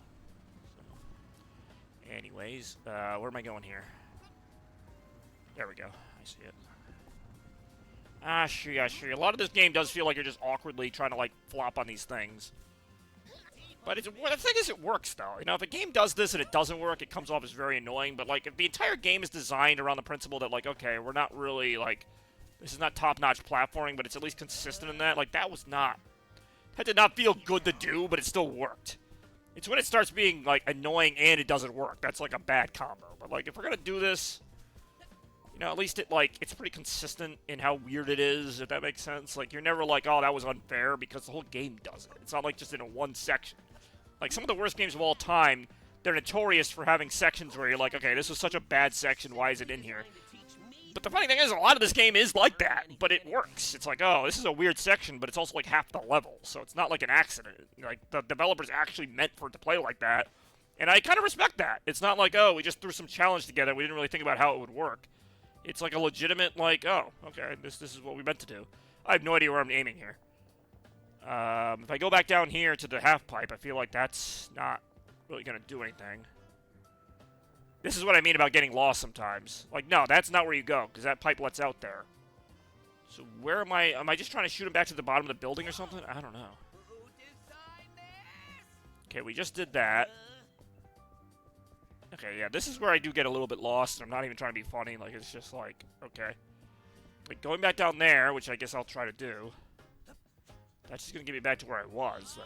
Anyways, where am I going here? There we go. I see it. Ah, sure. A lot of this game does feel like you're just awkwardly trying to, like, flop on these things. But well, the thing is, it works, though. You know, if a game does this and it doesn't work, it comes off as very annoying. But, like, if the entire game is designed around the principle that, like, okay, we're not really, like, this is not top-notch platforming, but it's at least consistent in that, like, that did not feel good to do, but it still worked. It's when it starts being, like, annoying and it doesn't work. That's, like, a bad combo. But, like, if we're gonna do this, you know, at least it's pretty consistent in how weird it is, if that makes sense. Like, you're never like, oh, that was unfair, because the whole game does it. It's not like just in a one section. Like, some of the worst games of all time, they're notorious for having sections where you're like, okay, this was such a bad section, why is it in here? But the funny thing is, a lot of this game is like that, but it works. It's like, oh, this is a weird section, but it's also like half the level, so it's not like an accident. Like, the developers actually meant for it to play like that, and I kind of respect that. It's not like, oh, we just threw some challenge together, we didn't really think about how it would work. It's like a legitimate, like, oh, okay, this is what we meant to do. I have no idea where I'm aiming here. If I go back down here to the half pipe, I feel like that's not really going to do anything. This is what I mean about getting lost sometimes. Like, no, that's not where you go, because that pipe lets out there. So where am I? Am I just trying to shoot him back to the bottom of the building or something? I don't know. Who designed this? Okay, we just did that. Okay, yeah, this is where I do get a little bit lost. I'm not even trying to be funny. Like, it's just like, okay. Like, going back down there, which I guess I'll try to do. That's just going to get me back to where I was, though.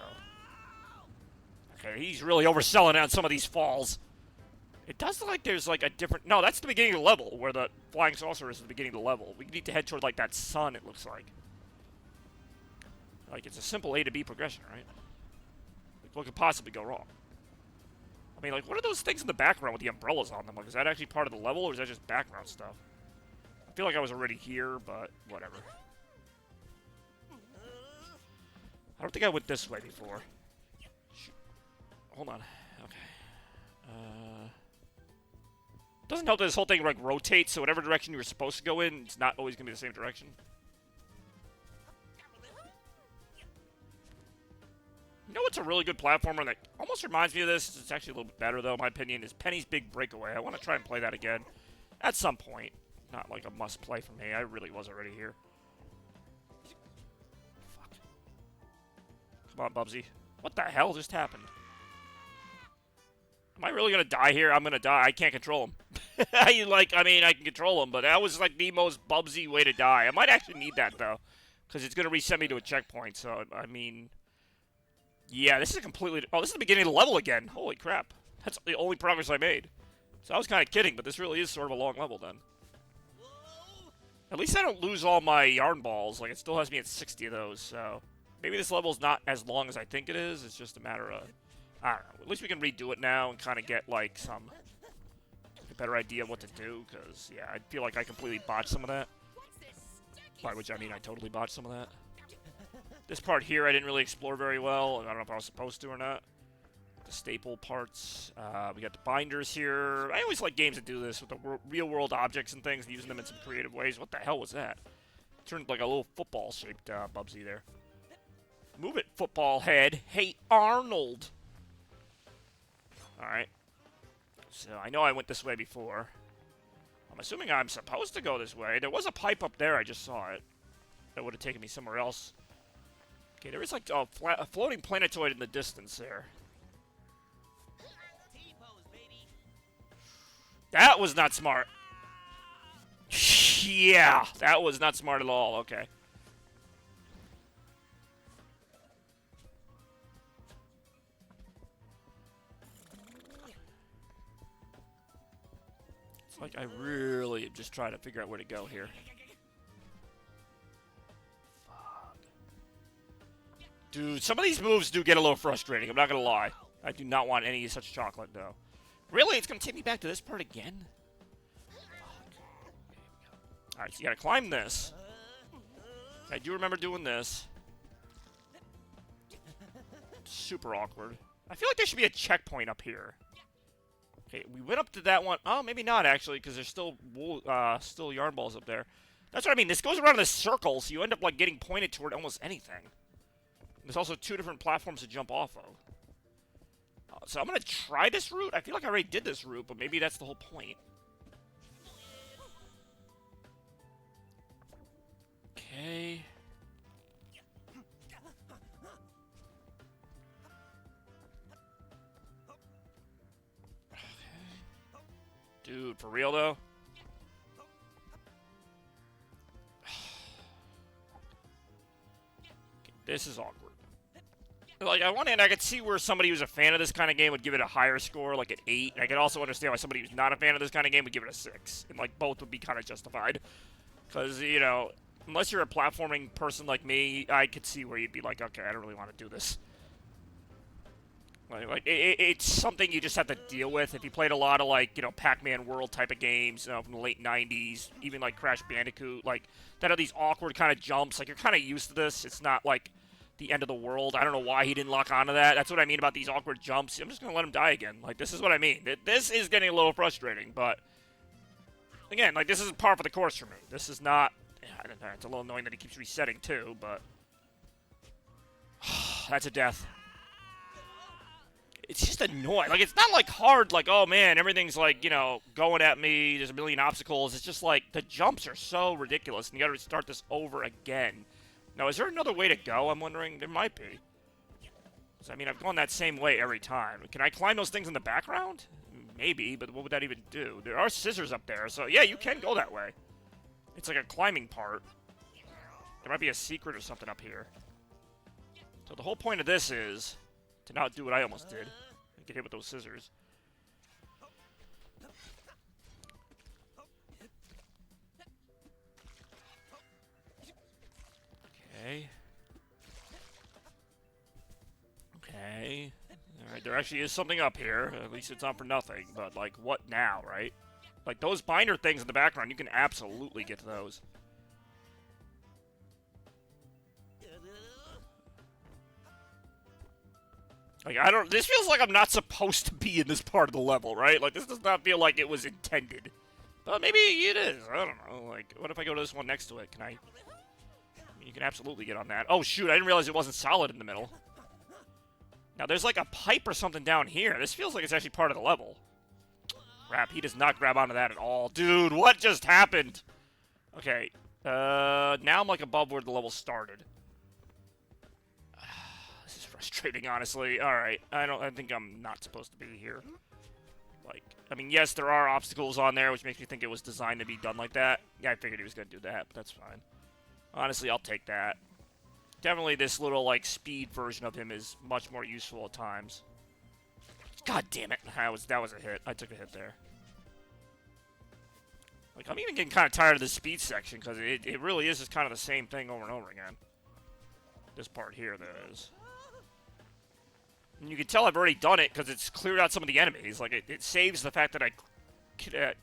Okay, he's really overselling on some of these falls. It does look like there's, like, a different... No, that's the beginning of the level, where the flying saucer is at the beginning of the level. We need to head toward, like, that sun, it looks like. Like, it's a simple A to B progression, right? Like, what could possibly go wrong? I mean, like, what are those things in the background with the umbrellas on them? Like, is that actually part of the level, or is that just background stuff? I feel like I was already here, but whatever. I don't think I went this way before. Shoot. Hold on. Okay. Doesn't help that this whole thing, like, rotates, so whatever direction you were supposed to go in, it's not always going to be the same direction. You know what's a really good platformer that almost reminds me of this? It's actually a little bit better, though, in my opinion, is Penny's Big Breakaway. I want to try and play that again at some point. Not like a must-play for me. I really was already here. Fuck. Come on, Bubsy. What the hell just happened? Am I really going to die here? I'm going to die. I can't control him. I mean, I can control him, but that was, like, the most Bubsy way to die. I might actually need that, though, because it's going to reset me to a checkpoint, so, I mean... Yeah, this is a completely... Oh, this is the beginning of the level again. Holy crap. That's the only progress I made. So I was kind of kidding, but this really is sort of a long level, then. At least I don't lose all my yarn balls. Like, it still has me at 60 of those, so... Maybe this level's not as long as I think it is. It's just a matter of... I don't know. At least we can redo it now and kind of get, like, a better idea of what to do, because, yeah, I feel like I completely botched some of that. By which I mean I totally botched some of that. This part here I didn't really explore very well. I don't know if I was supposed to or not. The staple parts. We got the binders here. I always like games that do this with the real-world objects and things and using them in some creative ways. What the hell was that? It turned like a little football-shaped Bubsy there. Move it, football head. Hey, Arnold! Alright. So, I know I went this way before. I'm assuming I'm supposed to go this way. There was a pipe up there, I just saw it. That would have taken me somewhere else. Okay, there is like a floating planetoid in the distance there. T-pose, baby. That was not smart. Yeah, that was not smart at all. Okay. It's like I really am just trying to figure out where to go here. Dude, some of these moves do get a little frustrating, I'm not gonna lie. I do not want any such chocolate, though. Really? It's gonna take me back to this part again? Alright, so you gotta climb this. I do remember doing this. Super awkward. I feel like there should be a checkpoint up here. Okay, we went up to that one. Oh, maybe not, actually, because there's still yarn balls up there. That's what I mean. This goes around in a circle, so you end up, like, getting pointed toward almost anything. There's also 2 different platforms to jump off of. So I'm going to try this route. I feel like I already did this route, but maybe that's the whole point. Okay. Dude, for real, though? Okay, this is awkward. Like, on one hand, I could see where somebody who's a fan of this kind of game would give it a higher score, like an 8. I could also understand why somebody who's not a fan of this kind of game would give it a 6. And, like, both would be kind of justified. Because, you know, unless you're a platforming person like me, I could see where you'd be like, okay, I don't really want to do this. Like it's something you just have to deal with. If you played a lot of, like, you know, Pac-Man World type of games, you know, from the late 90s, even, like, Crash Bandicoot, like, that are these awkward kind of jumps. Like, you're kind of used to this. It's not, like, the end of the world. I don't know why he didn't lock onto that. That's what I mean about these awkward jumps. I'm just going to let him die again. Like, this is what I mean. This is getting a little frustrating, but... Again, like, this is par for the course for me. This is not It's a little annoying that he keeps resetting, too, but... That's a death. It's just annoying. Like, it's not, like, hard, like, oh, man, everything's, like, you know, going at me, there's a million obstacles. It's just, like, the jumps are so ridiculous, and you gotta start this over again. Now, is there another way to go, I'm wondering? There might be. I mean, I've gone that same way every time. Can I climb those things in the background? Maybe, but what would that even do? There are scissors up there, so yeah, you can go that way. It's like a climbing part. There might be a secret or something up here. So the whole point of this is to not do what I almost did and get hit with those scissors. Okay. Okay. Alright, there actually is something up here. At least it's not for nothing. But, like, what now, right? Like, those binder things in the background, you can absolutely get to those. Like, I don't... This feels like I'm not supposed to be in this part of the level, right? Like, this does not feel like it was intended. But maybe it is. I don't know. Like, what if I go to this one next to it? Can I... I mean, you can absolutely get on that. Oh, shoot. I didn't realize it wasn't solid in the middle. Now, there's like a pipe or something down here. This feels like it's actually part of the level. Crap, he does not grab onto that at all. Dude, what just happened? Okay, now I'm like above where the level started. This is frustrating, honestly. Alright, I think I'm not supposed to be here. Like, I mean, yes, there are obstacles on there, which makes me think it was designed to be done like that. Yeah, I figured he was going to do that, but that's fine. Honestly, I'll take that. Definitely this little, like, speed version of him is much more useful at times. God damn it. That was a hit. I took a hit there. Like, I'm even getting kind of tired of the speed section, because it really is just kind of the same thing over and over again. This part here, there is. And you can tell I've already done it, because it's cleared out some of the enemies. Like, it saves the fact that I...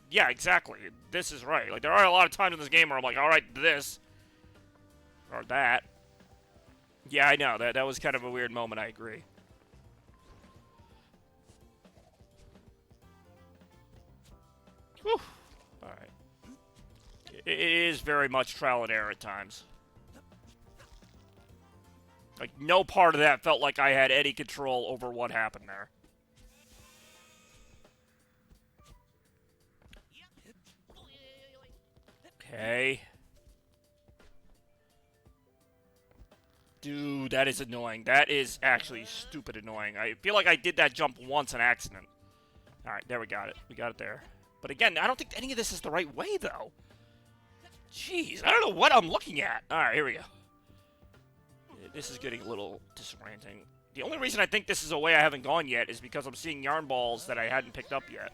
yeah, exactly. This is right. Like, there are a lot of times in this game where I'm like, alright, this. Or that. Yeah, I know. That was kind of a weird moment, I agree. Whew. Alright. It is very much trial and error at times. Like, no part of that felt like I had any control over what happened there. Okay. Dude, that is annoying. That is actually stupid annoying. I feel like I did that jump once on accident. Alright, there we got it. We got it there. But again, I don't think any of this is the right way, though. Jeez, I don't know what I'm looking at. Alright, here we go. This is getting a little disorienting. The only reason I think this is a way I haven't gone yet is because I'm seeing yarn balls that I hadn't picked up yet.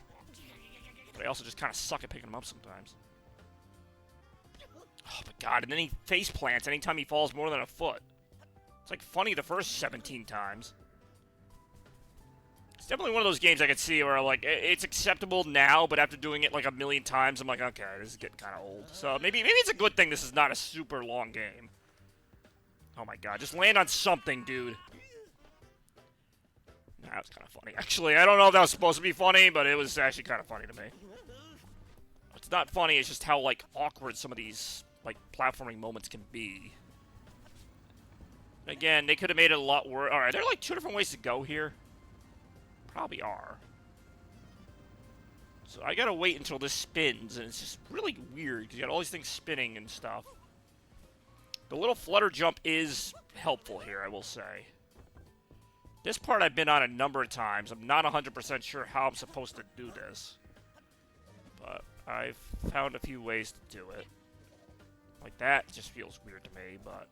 But I also just kind of suck at picking them up sometimes. Oh my god, and then he face plants anytime he falls more than a foot. It's like funny the first 17 times. It's definitely one of those games I could see where like it's acceptable now, but after doing it like a million times, I'm like, okay, this is getting kind of old. So maybe it's a good thing this is not a super long game. Oh my god, just land on something, dude. Nah, that was kind of funny. Actually, I don't know if that was supposed to be funny, but it was actually kind of funny to me. What's not funny is just how like awkward some of these like platforming moments can be. Again, they could have made it a lot worse. Alright, there are like two different ways to go here. Probably are. So I gotta wait until this spins, and it's just really weird, because you got all these things spinning and stuff. The little flutter jump is helpful here, I will say. This part I've been on a number of times. I'm not 100% sure how I'm supposed to do this. But I've found a few ways to do it. Like that just feels weird to me, but...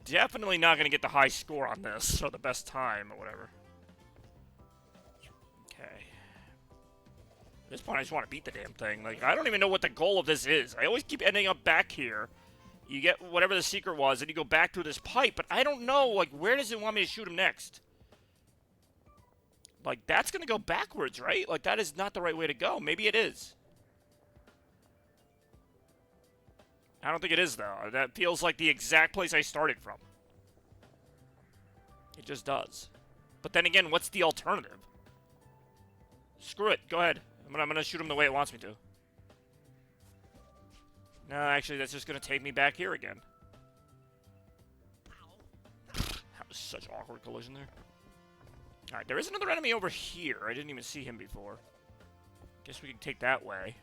Definitely not going to get the high score on this, or the best time, or whatever. Okay. At this point, I just want to beat the damn thing. Like, I don't even know what the goal of this is. I always keep ending up back here. You get whatever the secret was, and you go back through this pipe, but I don't know, like, where does it want me to shoot him next? Like, that's going to go backwards, right? Like, that is not the right way to go. Maybe it is. I don't think it is, though. That feels like the exact place I started from. It just does. But then again, what's the alternative? Screw it. Go ahead. I'm gonna shoot him the way it wants me to. No, actually, that's just gonna take me back here again. That was such awkward collision there. Alright, there is another enemy over here. I didn't even see him before. Guess we can take that way.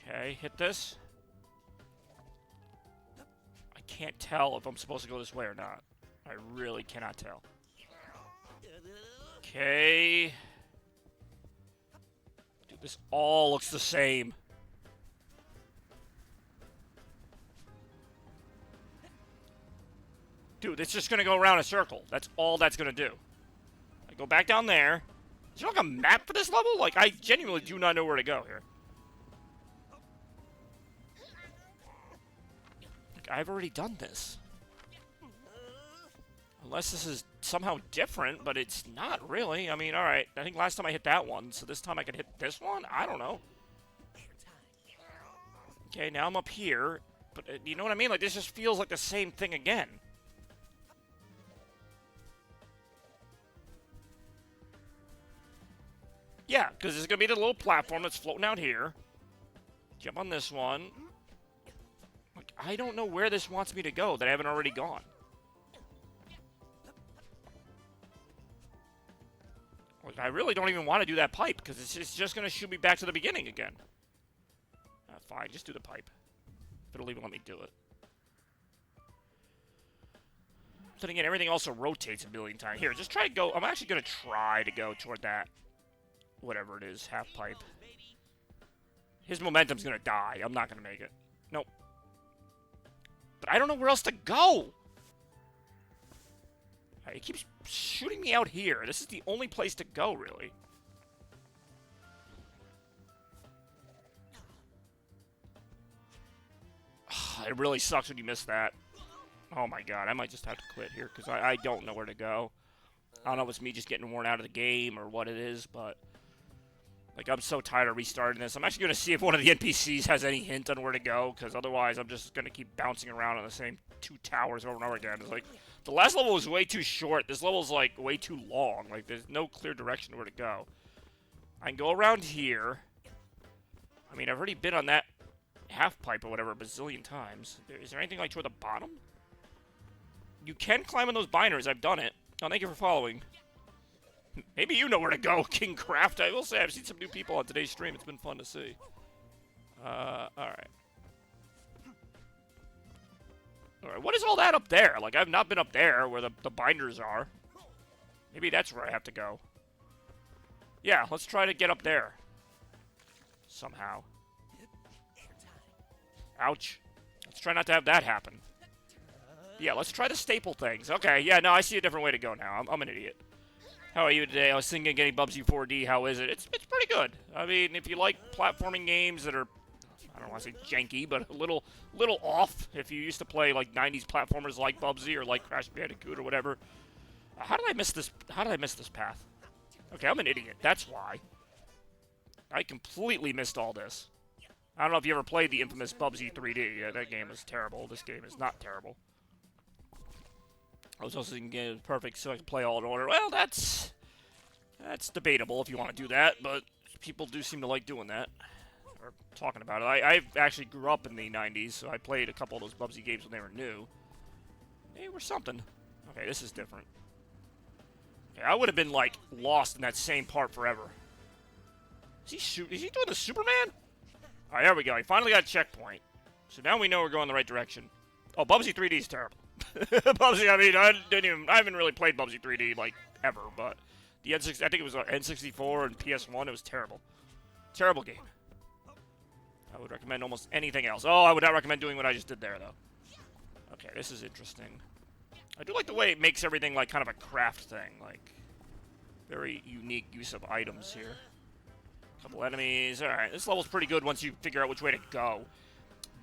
Okay, hit this. I can't tell if I'm supposed to go this way or not. I really cannot tell. Okay. Dude, this all looks the same. Dude, it's just gonna go around a circle. That's all that's gonna do. I go back down there. Is there like a map for this level? Like, I genuinely do not know where to go here. Like, I've already done this. Unless this is somehow different, but it's not really. I mean, alright. I think last time I hit that one, so this time I could hit this one? I don't know. Okay, now I'm up here. But, you know what I mean? Like, this just feels like the same thing again. Yeah, because there's going to be the little platform that's floating out here. Jump on this one. Like, I don't know where this wants me to go that I haven't already gone. Like, I really don't even want to do that pipe, because it's just going to shoot me back to the beginning again. Fine, just do the pipe. If it'll even let me do it. Then again, everything also rotates a billion times. Here, just try to go. I'm actually going to try to go toward that. Whatever it is, half pipe. His momentum's gonna die. I'm not gonna make it. Nope. But I don't know where else to go. He keeps shooting me out here. This is the only place to go, really. It really sucks when you miss that. Oh my god, I might just have to quit here, because I don't know where to go. I don't know if it's me just getting worn out of the game or what it is, but... Like, I'm so tired of restarting this. I'm actually going to see if one of the NPCs has any hint on where to go, because otherwise I'm just going to keep bouncing around on the same 2 towers over and over again. It's like, the last level was way too short. This level's, like, way too long. Like, there's no clear direction where to go. I can go around here. I mean, I've already been on that half pipe or whatever a bazillion times. Is there anything, like, toward the bottom? You can climb on those binders. I've done it. Oh, thank you for following. Maybe you know where to go, King Craft. I will say, I've seen some new people on today's stream. It's been fun to see. Alright. Alright, what is all that up there? Like, I've not been up there where the binders are. Maybe that's where I have to go. Yeah, let's try to get up there. Somehow. Ouch. Let's try not to have that happen. Yeah, let's try the staple things. Okay, yeah, no, I see a different way to go now. I'm an idiot. How are you today? I was thinking of getting Bubsy 4D. How is it? It's pretty good. I mean, if you like platforming games that are, I don't want to say janky, but a little off. If you used to play like 90s platformers like Bubsy or like Crash Bandicoot or whatever. How did I miss this? How did I miss this path? Okay, I'm an idiot. That's why. I completely missed all this. I don't know if you ever played the infamous Bubsy 3D. Yeah, that game is terrible. This game is not terrible. I was also thinking it was perfect so I could play all in order. Well, that's debatable if you want to do that, but people do seem to like doing that. Or talking about it. I actually grew up in the 90s, so I played a couple of those Bubsy games when they were new. They were something. Okay, this is different. Okay, I would have been, like, lost in that same part forever. Is he doing the Superman? Alright, there we go. He finally got a checkpoint. So now we know we're going in the right direction. Oh, Bubsy 3D is terrible. Bubsy, I mean, I haven't really played Bubsy 3D, like, ever, but the N6, I think it was N64 and PS1, it was terrible. Terrible game. I would recommend almost anything else. Oh, I would not recommend doing what I just did there, though. Okay, this is interesting. I do like the way it makes everything, like, kind of a craft thing, like, very unique use of items here. Couple enemies, alright, this level's pretty good once you figure out which way to go.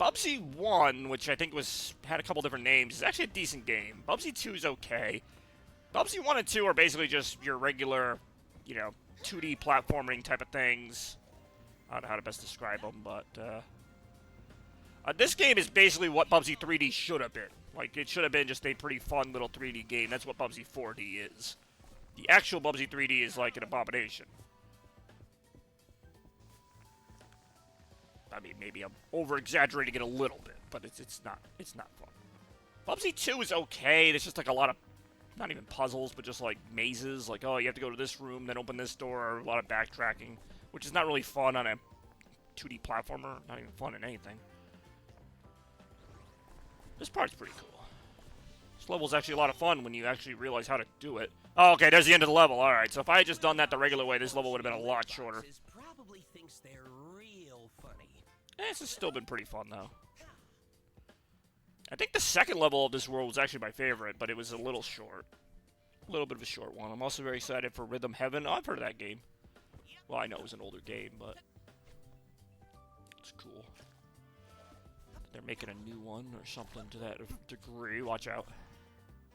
Bubsy 1, which I think had a couple different names, is actually a decent game. Bubsy 2 is okay. Bubsy 1 and 2 are basically just your regular, you know, 2D platforming type of things. I don't know how to best describe them, but, this game is basically what Bubsy 3D should have been. Like, it should have been just a pretty fun little 3D game. That's what Bubsy 4D is. The actual Bubsy 3D is like an abomination. I mean, maybe I'm over-exaggerating it a little bit, but it's not fun. Bubsy 2 is okay. There's just like a lot of, not even puzzles, but just like mazes. Like, oh, you have to go to this room, then open this door. Or a lot of backtracking, which is not really fun on a 2D platformer. Not even fun in anything. This part's pretty cool. This level's actually a lot of fun when you actually realize how to do it. Oh, okay, there's the end of the level. All right, so if I had just done that the regular way, this level would have been a lot shorter. Probably thinks they're real funny. This has still been pretty fun, though. I think the second level of this world was actually my favorite, but it was a little short. A little bit of a short one. I'm also very excited for Rhythm Heaven. Oh, I've heard of that game. Well, I know it was an older game, but it's cool. They're making a new one or something to that degree. Watch out.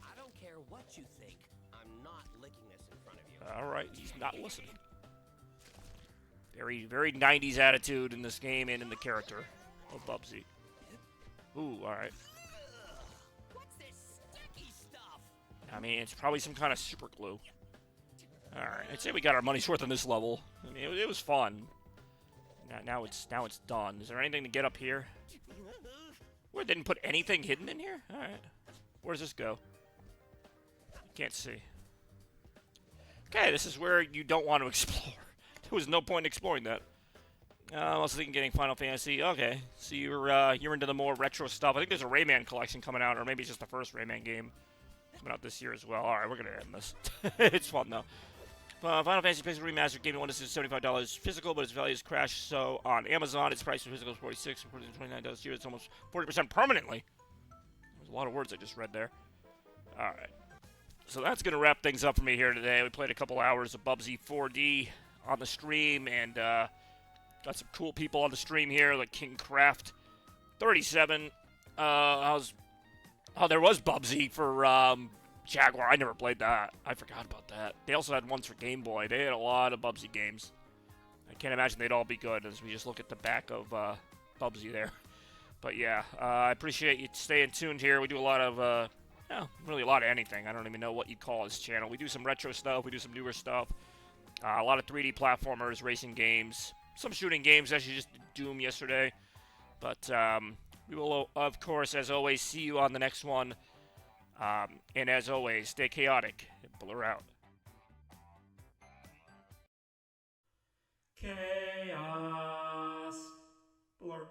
I don't care what you think. I'm not licking this in front of you. All right, he's not listening. Very, very 90s attitude in this game and in the character of Bubsy. Ooh, all right. What's this sticky stuff? I mean, it's probably some kind of super glue. All right, I'd say we got our money's worth on this level. I mean, it was fun. Now it's done. Is there anything to get up here? Where, didn't put anything hidden in here? All right. Where does this go? Can't see. Okay, this is where you don't want to explore. There was no point in exploring that. I was thinking getting Final Fantasy. Okay, so you're into the more retro stuff. I think there's a Rayman collection coming out, or maybe it's just the first Rayman game coming out this year as well. All right, we're gonna end this. It's fun though. Final Fantasy Pixel Remastered Game 1 is $75 physical, but its value has crashed. So on Amazon, its price for physical is $46, $29 here. It's almost 40% permanently. There's a lot of words I just read there. All right. So that's going to wrap things up for me here today. We played a couple hours of Bubsy 4D on the stream, and got some cool people on the stream here, like King Craft 37. There was Bubsy for Jaguar. I never played that. I forgot about that. They also had ones for Game Boy. They had a lot of Bubsy games. I can't imagine they'd all be good as we just look at the back of Bubsy there. But yeah, I appreciate you staying tuned here. We do a lot of really a lot of anything. I don't even know what you'd call this channel. We do some retro stuff. We do some newer stuff. A lot of 3D platformers, racing games, some shooting games. Actually, just Doom yesterday. But we will, of course, as always, see you on the next one. And as always, stay chaotic and blur out. Chaos. Blur.